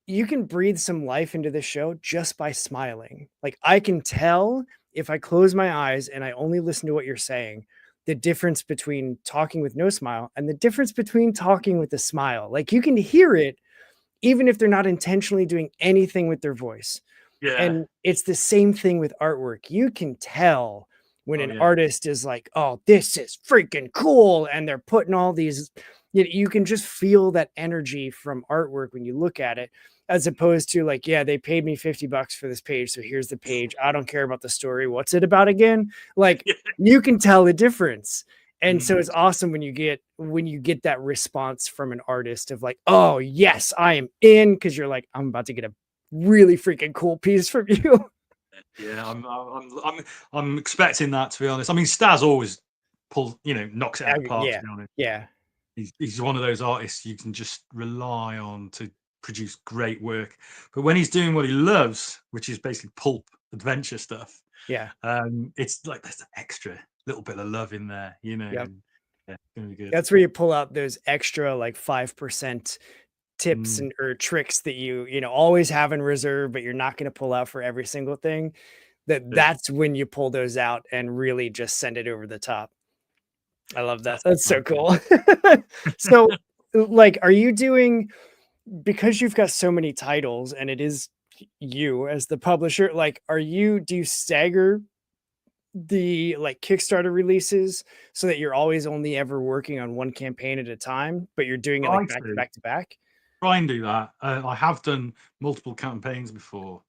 you can breathe some life into this show just by smiling. Like I can tell if I close my eyes and I only listen to what you're saying, the difference between talking with no smile and the difference between talking with a smile. Like you can hear it even if they're not intentionally doing anything with their voice. Yeah. And it's the same thing with artwork. You can tell when an artist is like, oh, this is freaking cool. And they're putting all these, you can just feel that energy from artwork when you look at it, as opposed to like, yeah, they paid me $50 for this page. So here's the page. I don't care about the story. What's it about again? Like you can tell the difference. And so it's awesome when you get that response from an artist of like, oh yes, I am in. Cause you're like, I'm about to get a really freaking cool piece from you. Yeah, I'm expecting that, to be honest. I mean, Stas always knocks it out of the park, to Yeah, be honest. yeah, He's one of those artists you can just rely on to produce great work. But when he's doing what he loves, which is basically pulp adventure stuff, yeah, it's like there's an extra little bit of love in there, yep. and yeah, it's gonna be good. That's where you pull out those extra like 5% tips Mm, and or tricks that you always have in reserve, but you're not going to pull out for every single thing. yeah, That's when you pull those out and really just send it over the top. I love that. that's the That's so plan. cool. So, like, are you doing because you've got so many titles and it is you as the publisher, like, do you stagger the like Kickstarter releases so that you're always only ever working on one campaign at a time, but you're doing it Try like back to to back to back? try and do that. I have done multiple campaigns before,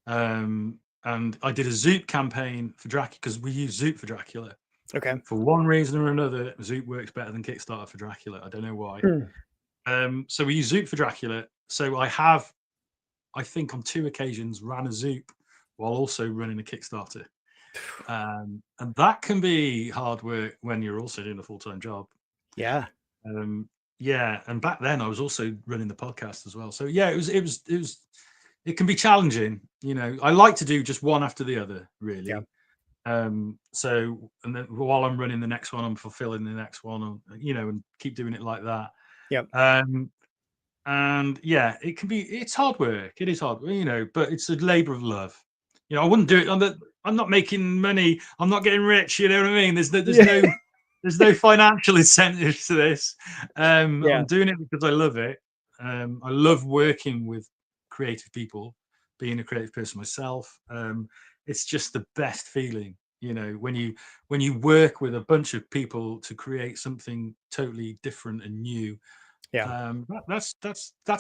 and I did a Zoop campaign for Dracula because we use Zoop for Dracula. Okay. For one reason or another, Zoop works better than Kickstarter for Dracula. I don't know why. Hmm. So we use Zoop for Dracula. So I think on 2 occasions, ran a Zoop while also running a Kickstarter. And that can be hard work when you're also doing a full-time job. Yeah. Um, yeah, and back then I was also running the podcast as well. So yeah, it can be challenging. I like to do just one after the other, Yeah. really. So, and then while I'm running the next one, I'm fulfilling the next one, and keep doing it like that. Yep. And yeah, it's hard work. It is hard, but it's a labor of love. I wouldn't do it I'm not making money. I'm not getting rich. You know what I mean? Yeah. There's no financial incentive to this. Yeah. I'm doing it because I love it. I love working with creative people, being a creative person myself. It's just the best feeling, when you work with a bunch of people to create something totally different and new. Yeah. That's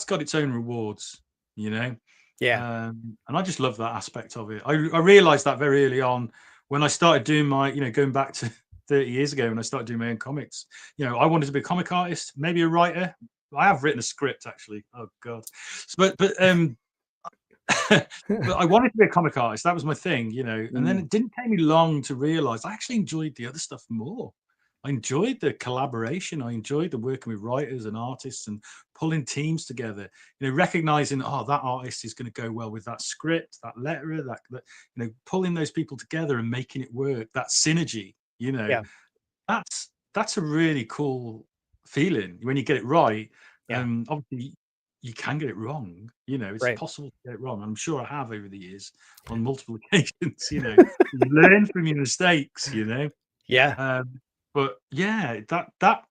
got its own rewards, you know. Yeah. And I just love that aspect of it. I realized that very early on when I started doing my, going back to 30 years ago when I started doing my own comics. I wanted to be a comic artist, maybe a writer. I have written a script actually. Oh God. But but I wanted to be a comic artist. That was my thing, And then Mm. it didn't take me long to realize I actually enjoyed the other stuff more. I enjoyed the collaboration. I enjoyed the working with writers and artists and pulling teams together. Recognizing, that artist is going to go well with that script, that letterer, that pulling those people together and making it work. That synergy, Yeah. that's a really cool feeling when you get it right. Yeah. Obviously, you can get it wrong. It's Right. possible to get it wrong. I'm sure I have over the years on multiple occasions. You learn from your mistakes. Yeah. But yeah, that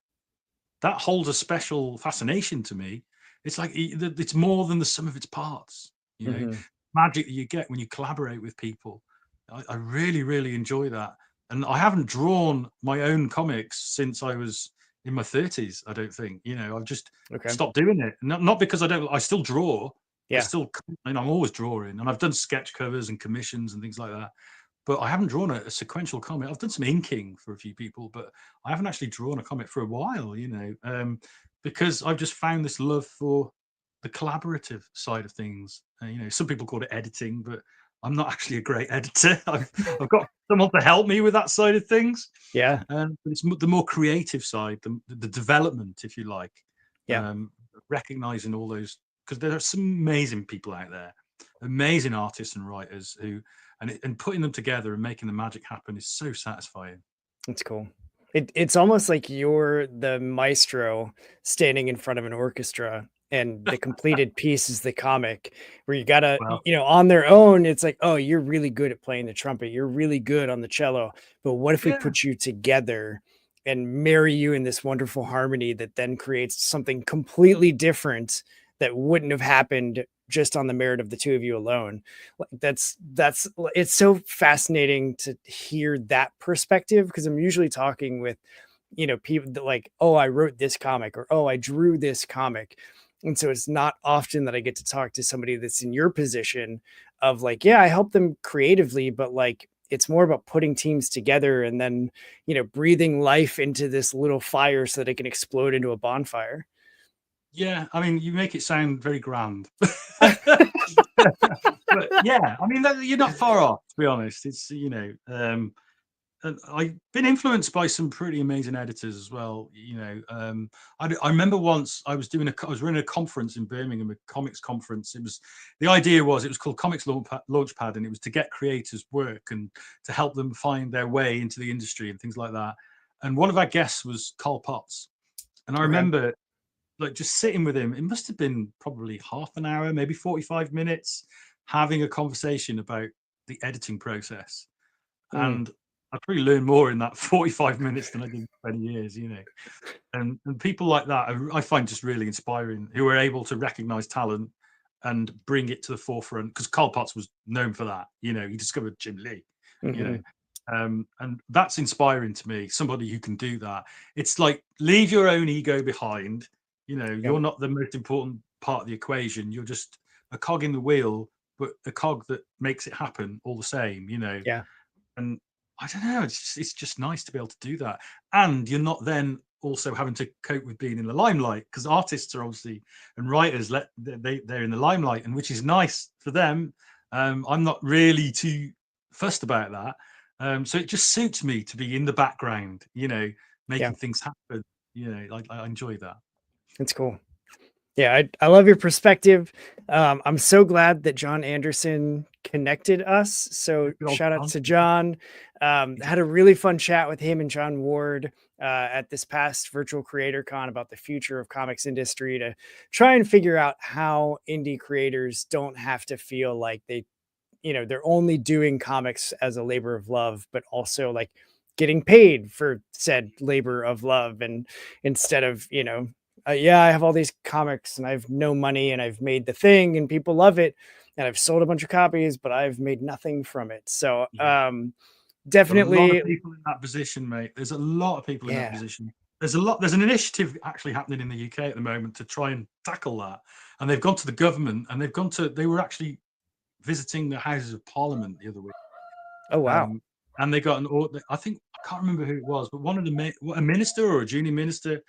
holds a special fascination to me. It's like it's more than the sum of its parts. Mhm. Magic that you get when you collaborate with people. I really, really enjoy that. And I haven't drawn my own comics since I was in my 30s. I don't think. I've just Okay. stopped doing it. Not because I don't. I still draw. Yeah. I'm always drawing, and I've done sketch covers and commissions and things like that. But I haven't drawn a sequential comic. I've done some inking for a few people, but I haven't actually drawn a comic for a while, because I've just found this love for the collaborative side of things. Some people call it editing, but I'm not actually a great editor. I've got someone to help me with that side of things. Yeah. But it's the more creative side, the development, if you like, Yeah. recognizing all those, because there are some amazing people out there, amazing artists and writers and putting them together and making the magic happen is so satisfying. It's cool. It's almost like you're the maestro standing in front of an orchestra and the completed piece is the comic where you gotta, Well, on their own, it's like, oh, you're really good at playing the trumpet. You're really good on the cello. But what if we yeah, put you together and marry you in this wonderful harmony that then creates something completely different that wouldn't have happened just on the merit of the two of you alone? Like that's it's so fascinating to hear that perspective because I'm usually talking with people that like, oh, I wrote this comic or oh, I drew this comic. And so it's not often that I get to talk to somebody that's in your position of like, yeah, I help them creatively, but like it's more about putting teams together and then breathing life into this little fire so that it can explode into a bonfire. yeah. I mean, you make it sound very grand. But yeah, I mean, you're not far off, to be honest. It's, you know, and I've been influenced by some pretty amazing editors as well. You know, I remember once I was running a conference in Birmingham, a comics conference. The idea was it was called Comics Launchpad, and it was to get creators work and to help them find their way into the industry and things like that. And one of our guests was Carl Potts, and I Okay. remember like just sitting with him. It must have been probably half an hour, maybe 45 minutes, having a conversation about the editing process. Mm, And I probably learned more in that 45 minutes than I did in 20 years, you know. And people like that, I find just really inspiring, who are able to recognize talent and bring it to the forefront. Because Carl Potts was known for that, you know. He discovered Jim Lee, you know. mhm. And that's inspiring to me. Somebody who can do that. It's like leave your own ego behind. You know, Yep. you're not the most important part of the equation. You're just a cog in the wheel, but a cog that makes it happen all the same. You know, Yeah. and I don't know, it's just nice to be able to do that. And you're not then also having to cope with being in the limelight, because artists are obviously, and writers, they're in the limelight, and which is nice for them. I'm not really too fussed about that. So it just suits me to be in the background, you know, Yeah. making things happen. You know, I enjoy that. It's cool. Yeah, I love your perspective. I'm so glad that John Anderson connected us. So Good old shout out John. to John. Had a really fun chat with him and John Ward at this past virtual creator con about the future of comics industry, to try and figure out how indie creators don't have to feel like they're only doing comics as a labor of love, but also like getting paid for said labor of love. And instead of, yeah, I have all these comics and I have no money and I've made the thing and people love it and I've sold a bunch of copies, but I've made nothing from it. So, Yeah. Got a lot of definitely, people in that position, mate. There's a lot of people in that yeah. position. There's an initiative actually happening in the UK at the moment to try and tackle that. And they've gone to the government, and they were actually visiting the Houses of Parliament the other week. Oh, wow. And they got I think, I can't remember who it was, but one of a minister or a junior minister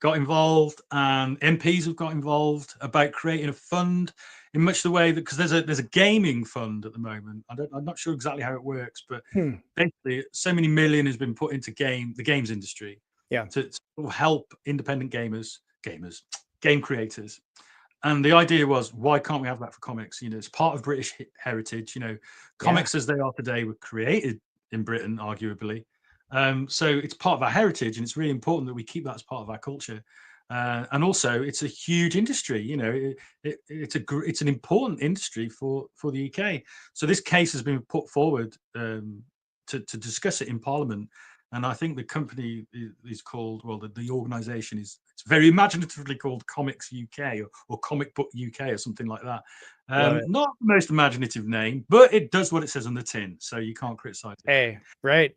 got involved, and MPs have got involved about creating a fund in much the way that, because there's a gaming fund at the moment. I'm not sure exactly how it works, but Hmm. basically so many million has been put into the games industry Yeah. to help independent game creators. And the idea was, why can't we have that for comics? You know, it's part of British heritage. You know, Yeah. comics as they are today were created in Britain, arguably. So it's part of our heritage, and it's really important that we keep that as part of our culture. And also, it's a huge industry. You know, it's an important industry for the UK. So this case has been put forward to discuss it in Parliament. And I think the company is called, well, the organisation it's very imaginatively called Comics UK, or Comic Book UK, or something like that. Love it. Not the most imaginative name, but it does what it says on the tin, so you can't criticise it. Hey, right.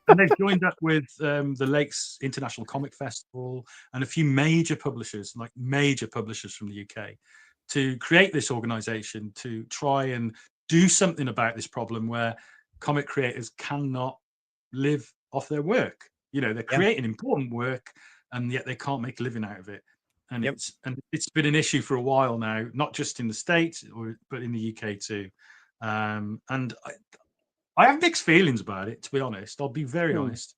And they've joined up with the Lakes International Comic Festival and a few major publishers from the UK, to create this organisation to try and do something about this problem where comic creators cannot live off their work. You know, they're Yeah. creating important work, and yet they can't make a living out of it. And Yep. it's been an issue for a while now, not just in the States, but in the UK too. And I have mixed feelings about it, to be honest. I'll be very Hmm. honest.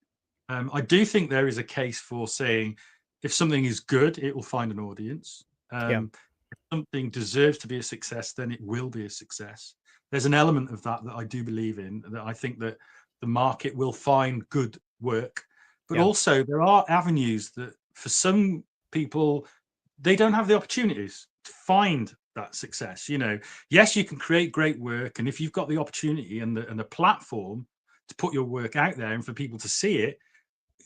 I do think there is a case for saying, if something is good, it will find an audience. Yeah. If something deserves to be a success, then it will be a success. There's an element of that I do believe in, that I think that the market will find good work. But Yeah. also, there are avenues that for some people, they don't have the opportunities to find that success. You know, yes, you can create great work, and if you've got the opportunity and the platform to put your work out there and for people to see it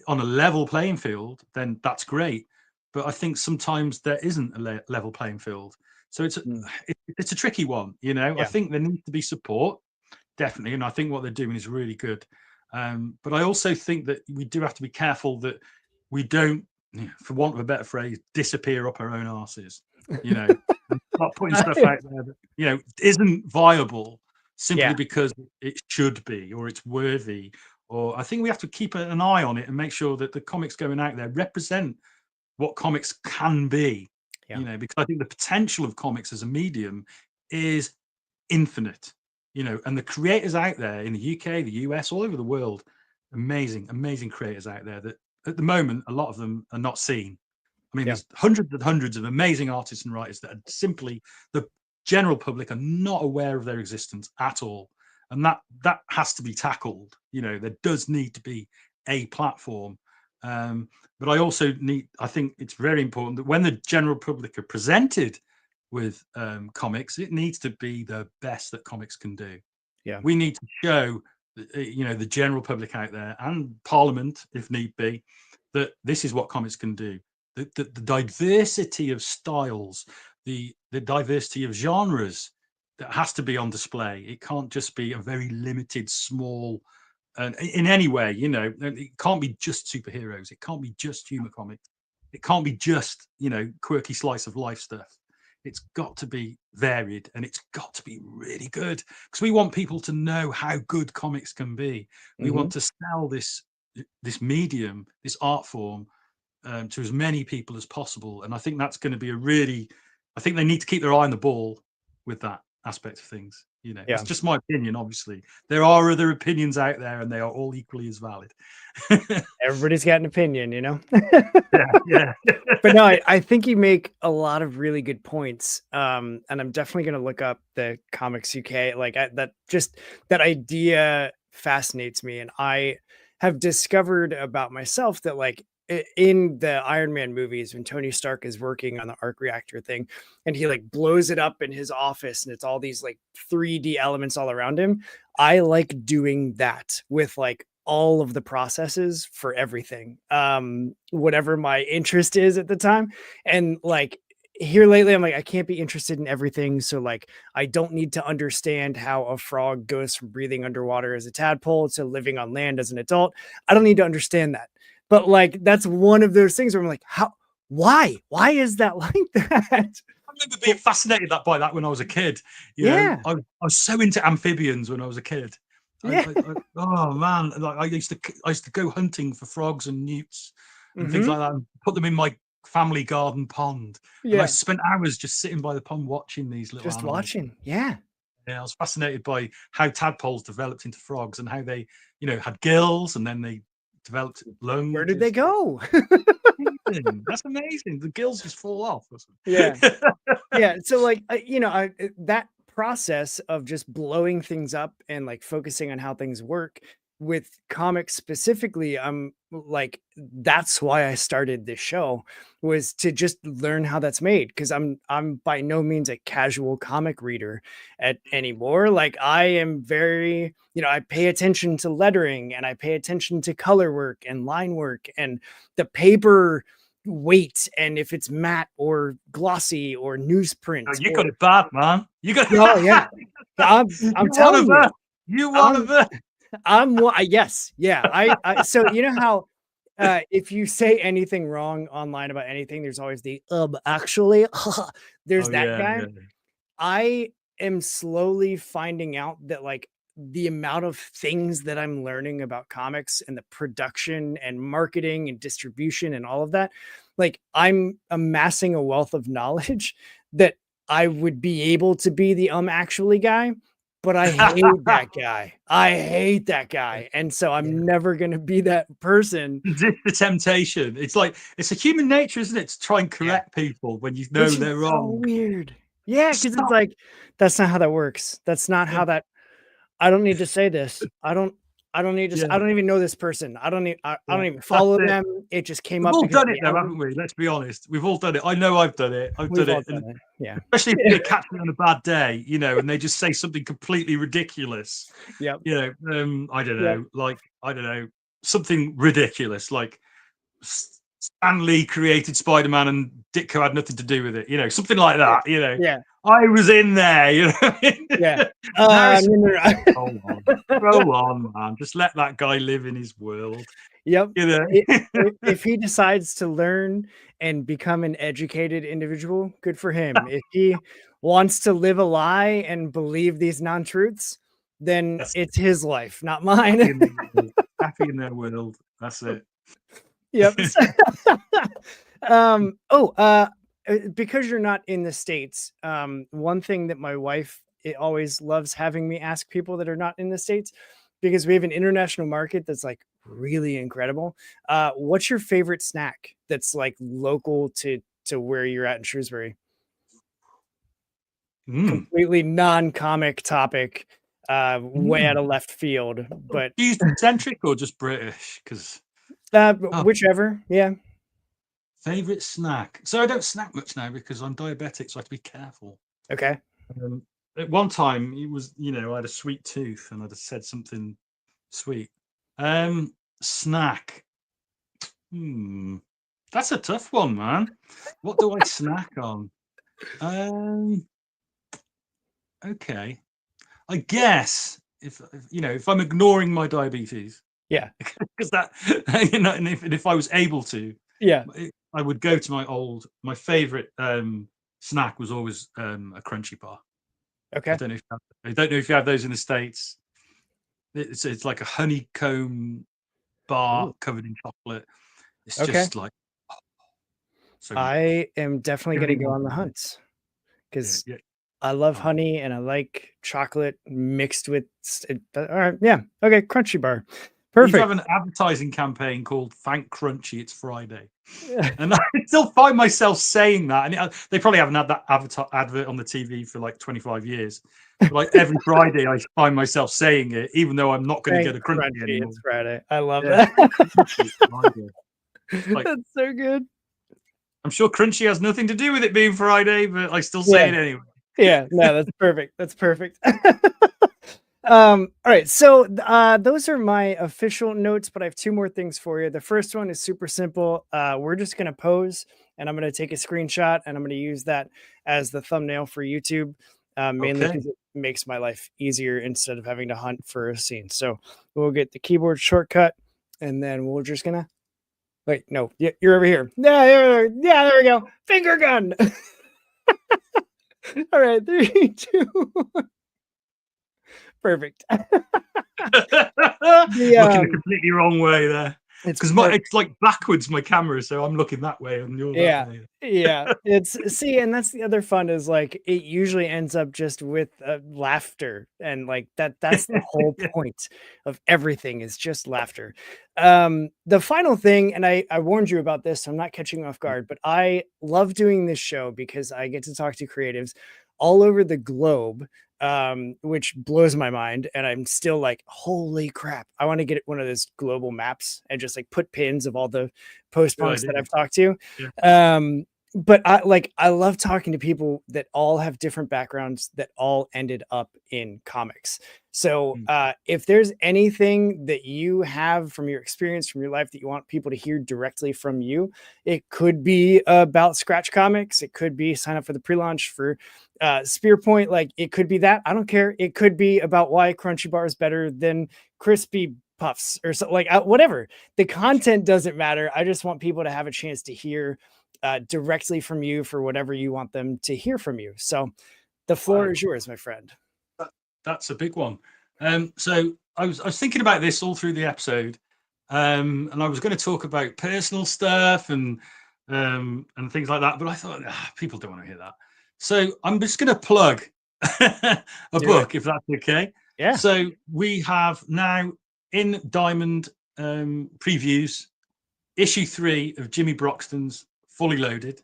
on a level playing field, then that's great. But I think sometimes there isn't a level playing field, so Hmm. it's a tricky one. You know, I Yeah. think there needs to be support, definitely, and I think what they're doing is really good. But I also think that we do have to be careful that we don't, for want of a better phrase, disappear up our own arses. You know, and start putting stuff out there that, isn't viable simply Yeah. because it should be, or it's worthy. Or I think we have to keep an eye on it and make sure that the comics going out there represent what comics can be. Yeah. You know, because I think the potential of comics as a medium is infinite, and the creators out there in the UK, the US, all over the world, amazing creators out there that at the moment, a lot of them are not seen. I mean, Yeah. there's hundreds and hundreds of amazing artists and writers that are simply, the general public are not aware of their existence at all. And that has to be tackled. There does need to be a platform. But I think it's very important that when the general public are presented with comics, it needs to be the best that comics can do. Yeah. We need to show, the general public out there and Parliament, if need be, that this is what comics can do. The diversity of styles, the diversity of genres that has to be on display. It can't just be a very limited, small, in any way. It can't be just superheroes. It can't be just humor comics. It can't be just quirky slice of life stuff. It's got to be varied, and it's got to be really good, because we want people to know how good comics can be. We want to sell this medium, this art form, to as many people as possible. And I think that's going to be I think they need to keep their eye on the ball with that aspect of things. It's just my opinion. Obviously, there are other opinions out there, and they are all equally as valid. Everybody's got an opinion, Yeah. But no, I think you make a lot of really good points. And I'm definitely going to look up the Comics UK. Like that idea fascinates me. And I have discovered about myself that like in the Iron Man movies, when Tony Stark is working on the arc reactor thing and he like blows it up in his office and it's all these like 3D elements all around him. I like doing that with like all of the processes for everything, whatever my interest is at the time. And like here lately, I'm like, I can't be interested in everything. So like, I don't need to understand how a frog goes from breathing underwater as a tadpole to living on land as an adult. I don't need to understand that. But like, that's one of those things where I'm like, why is that like that? I remember being fascinated by that when I was a kid. I was so into amphibians when I was a kid. Oh man, like I used to go hunting for frogs and newts and things like that, and put them in my family garden pond. And I spent hours just sitting by the pond watching these little animals. Watching. Yeah, I was fascinated by how tadpoles developed into frogs and how they, had gills and then they developed lungs. Where did they go? That's amazing. The gills just fall off. Yeah. So like, that process of just blowing things up and like focusing on how things work with comics specifically, I'm like, that's why I started this show, was to just learn how that's made. Cause I'm by no means a casual comic reader anymore. Like I am very, I pay attention to lettering and I pay attention to color work and line work and the paper weight and if it's matte or glossy or newsprint. Oh, you got it bad, man. You got I'm telling you. You one of them. Yes. Yeah. So how if you say anything wrong online about anything, there's always the actually there's that guy. Yeah. I am slowly finding out that like the amount of things that I'm learning about comics and the production and marketing and distribution and all of that, like I'm amassing a wealth of knowledge that I would be able to be the actually guy, but I hate that guy. I hate that guy. And so I'm never going to be that person. It's the temptation. It's like, it's a human nature, isn't it? To try and correct people when you know they're wrong. So weird. Yeah. Cause it's like, that's not how that works. That's not how that, I don't need to say this. I don't need to. I don't even know this person. I don't even follow them. It just came up. We've all done it, though, haven't we? Let's be honest. We've all done it. I know I've done it. I've done it. Yeah. Especially if they catch me on a bad day, and they just say something completely ridiculous. Yeah. I don't know. Like, I don't know, something ridiculous. Like Stan Lee created Spider-Man and Ditko had nothing to do with it. Something like that. Yeah. I was in there, Yeah. Go on, man. Just let that guy live in his world. Yep. If he decides to learn and become an educated individual, good for him. If he wants to live a lie and believe these non-truths, then it's his life, not mine. Happy in their world. That's it. Yep. because you're not in the States, one thing that my wife always loves having me ask people that are not in the States, because we have an international market that's like really incredible. What's your favorite snack that's like local to where you're at in Shrewsbury? Mm. Completely non-comic topic, way out Mm. of left field, but Used centric or just British? Because whichever. Yeah. favorite snack. So I don't snack much now because I'm diabetic, so I have to be careful. Okay. Um, at one time, it was, I had a sweet tooth and I'd have said something sweet. Snack. Hmm. That's a tough one, man. What do I snack on? Um, okay. I guess if I'm ignoring my diabetes, Yeah. because that, and if I was able to, Yeah. I would go to my favorite snack was always a crunchy bar. Okay. I don't know if you have those in the States. It's like a honeycomb bar Ooh. covered in chocolate. It's Okay. just like so good. I am definitely gonna Everything go wants on the more. hunt Yeah, because yeah. I love Oh. honey and I like chocolate mixed with all right. Yeah. Okay. Crunchy bar. We need to have Perfect. an advertising campaign called "Thank Crunchy, It's Friday," and I still find myself saying that. And they probably haven't had that advert on the TV for like 25 years. But like every Friday, I find myself saying it, even though I'm not going to Thank get a crunchy crunchy. anymore. It's Friday. I love Yeah, that. Crunchy, it's Friday. Like That's so good. I'm sure crunchy has nothing to do with it being Friday, but I still say Yeah. it anyway. Yeah. No, that's perfect. That's perfect. All right. So those are my official notes, but I have two more things for you. The first one is super simple. We're just gonna pose and I'm gonna take a screenshot and I'm gonna use that as the thumbnail for YouTube, mainly Okay. because it makes my life easier instead of having to hunt for a scene. So we'll get the keyboard shortcut and then we're just gonna wait, no, you're over here. Yeah, there we go. Finger gun. All right, 3, 2. Perfect. The Looking the completely wrong way there. it's Because perfect. it's like backwards, my camera, so I'm looking that way and you're that Yeah. way. Yeah. It's see, and that's the other fun is like it usually ends up just with laughter and like that's the whole Yeah. point of everything is just laughter. The final thing, and I warned you about this, so I'm not catching you off guard, but I love doing this show because I get to talk to creatives all over the globe, which blows my mind. And I'm still like, holy crap, I want to get one of those global maps and just like put pins of all the post Good punks that idea. I've talked to. Yeah. But I love talking to people that all have different backgrounds that all ended up in comics. So Mm. if there's anything that you have from your experience from your life that you want people to hear directly from you, it could be about Scratch Comics, it could be sign up for the pre-launch for Spear Point, like it could be that, I don't care, it could be about why Crunchy Bar is better than crispy puffs or something, like whatever. The content doesn't matter. I just want people to have a chance to hear directly from you for whatever you want them to hear from you. So the floor Wow. is yours, my friend. That's a big one. So I was thinking about this all through the episode, and I was going to talk about personal stuff and things like that, but I thought people don't want to hear that. So I'm just going to plug a Do it. book, if that's okay. Yeah. So we have now in Diamond previews issue 3 of Jimmy Broxton's Fully Loaded.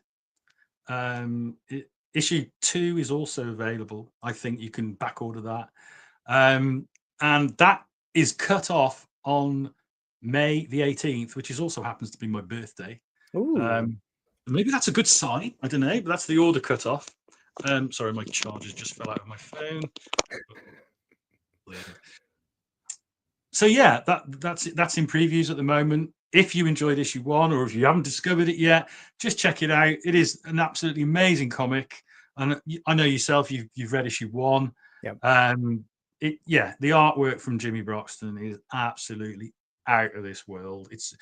Issue 2 is also available. I think you can back order that. And that is cut off on May the 18th, which also happens to be my birthday. Ooh. Maybe that's a good sign. I don't know, but that's the order cut off. Sorry, my charger just fell out of my phone. So yeah, that's in previews at the moment. If you enjoyed issue 1 or if you haven't discovered it yet, just check it out. It is an absolutely amazing comic, and I know yourself, you've read issue 1. Yep. The artwork from Jimmy Broxton is absolutely out of this world. It's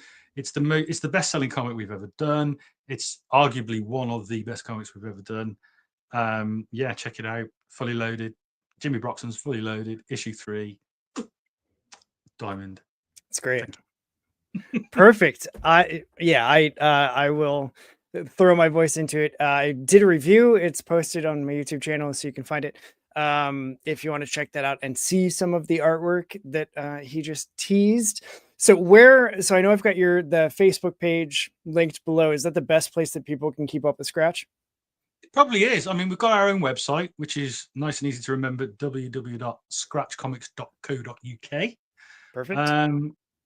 the best-selling comic we've ever done. It's arguably one of the best comics we've ever done. Check it out. Fully Loaded. Jimmy Broxton's Fully Loaded, issue 3. Diamond. It's great. Perfect. I will throw my voice into it. I did a review. It's posted on my YouTube channel, so you can find it if you want to check that out and see some of the artwork that he just teased. So I know I've got the Facebook page linked below. Is that the best place that people can keep up with Scratch? It probably is. I mean, we've got our own website, which is nice and easy to remember: www.scratchcomics.co.uk. Perfect.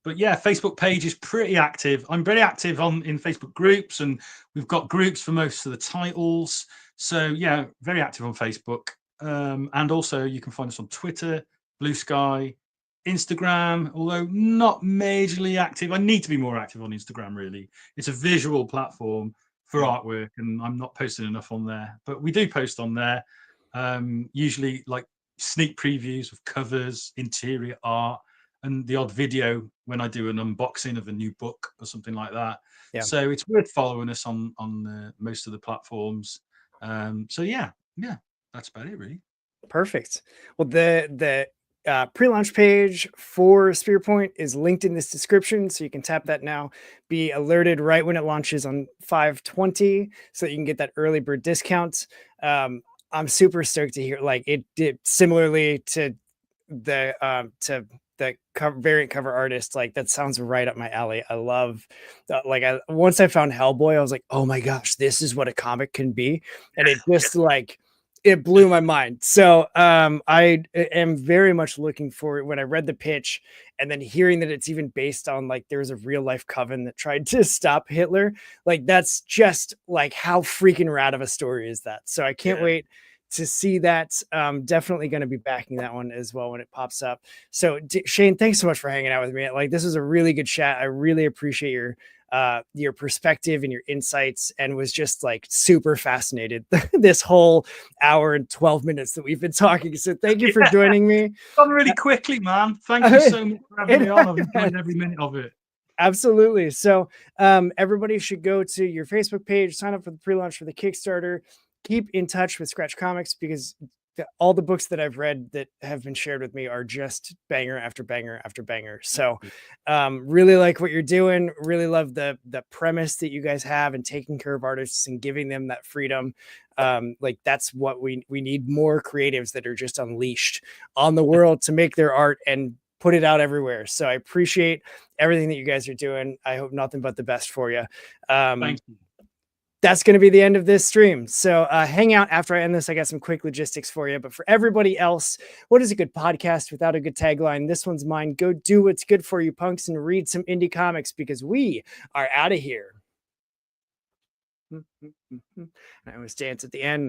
But yeah, Facebook page is pretty active. I'm very active in Facebook groups, and we've got groups for most of the titles. So yeah, very active on Facebook. And also you can find us on Twitter, Blue Sky, Instagram, although not majorly active. I need to be more active on Instagram, really. It's a visual platform for artwork, and I'm not posting enough on there. But we do post on there, usually like sneak previews of covers, interior art, and the odd video when I do an unboxing of a new book or something like that. Yeah. So it's worth following us on most of the platforms. So yeah, that's about it, really. Perfect. Well, the pre-launch page for Spear Point is linked in this description, so you can tap that now. Be alerted right when it launches on 5/20, so that you can get that early bird discount. I'm super stoked to hear, like, it did similarly to the variant cover artist. Like, that sounds right up my alley. I love once I found Hellboy, I was like, oh my gosh, this is what a comic can be. And it just like it blew my mind. So I am very much looking forward, when I read the pitch and then hearing that it's even based on, like, there was a real life coven that tried to stop Hitler. Like, that's just like, how freaking rad of a story is that? So I can't wait to see that. Definitely going to be backing that one as well when it pops up. So Shane, thanks so much for hanging out with me. Like, this was a really good chat. I really appreciate your perspective and your insights, and was just like super fascinated this whole hour and 12 minutes that we've been talking. So thank you for joining me. Gone really quickly, man. Thank you so much for having me on. I've enjoyed every minute of it. Absolutely. So everybody should go to your Facebook page, sign up for the pre-launch for the Kickstarter, keep in touch with Scratch Comics, because all the books that I've read that have been shared with me are just banger after banger after banger. So really like what you're doing. Really love the premise that you guys have, and taking care of artists and giving them that freedom. Like, that's what we need: more creatives that are just unleashed on the world to make their art and put it out everywhere. So I appreciate everything that you guys are doing. I hope nothing but the best for you. Thank you. That's going to be the end of this stream. So hang out after I end this. I got some quick logistics for you. But for everybody else, what is a good podcast without a good tagline? This one's mine. Go do what's good for you, punks, and read some indie comics, because we are out of here. I always dance at the end.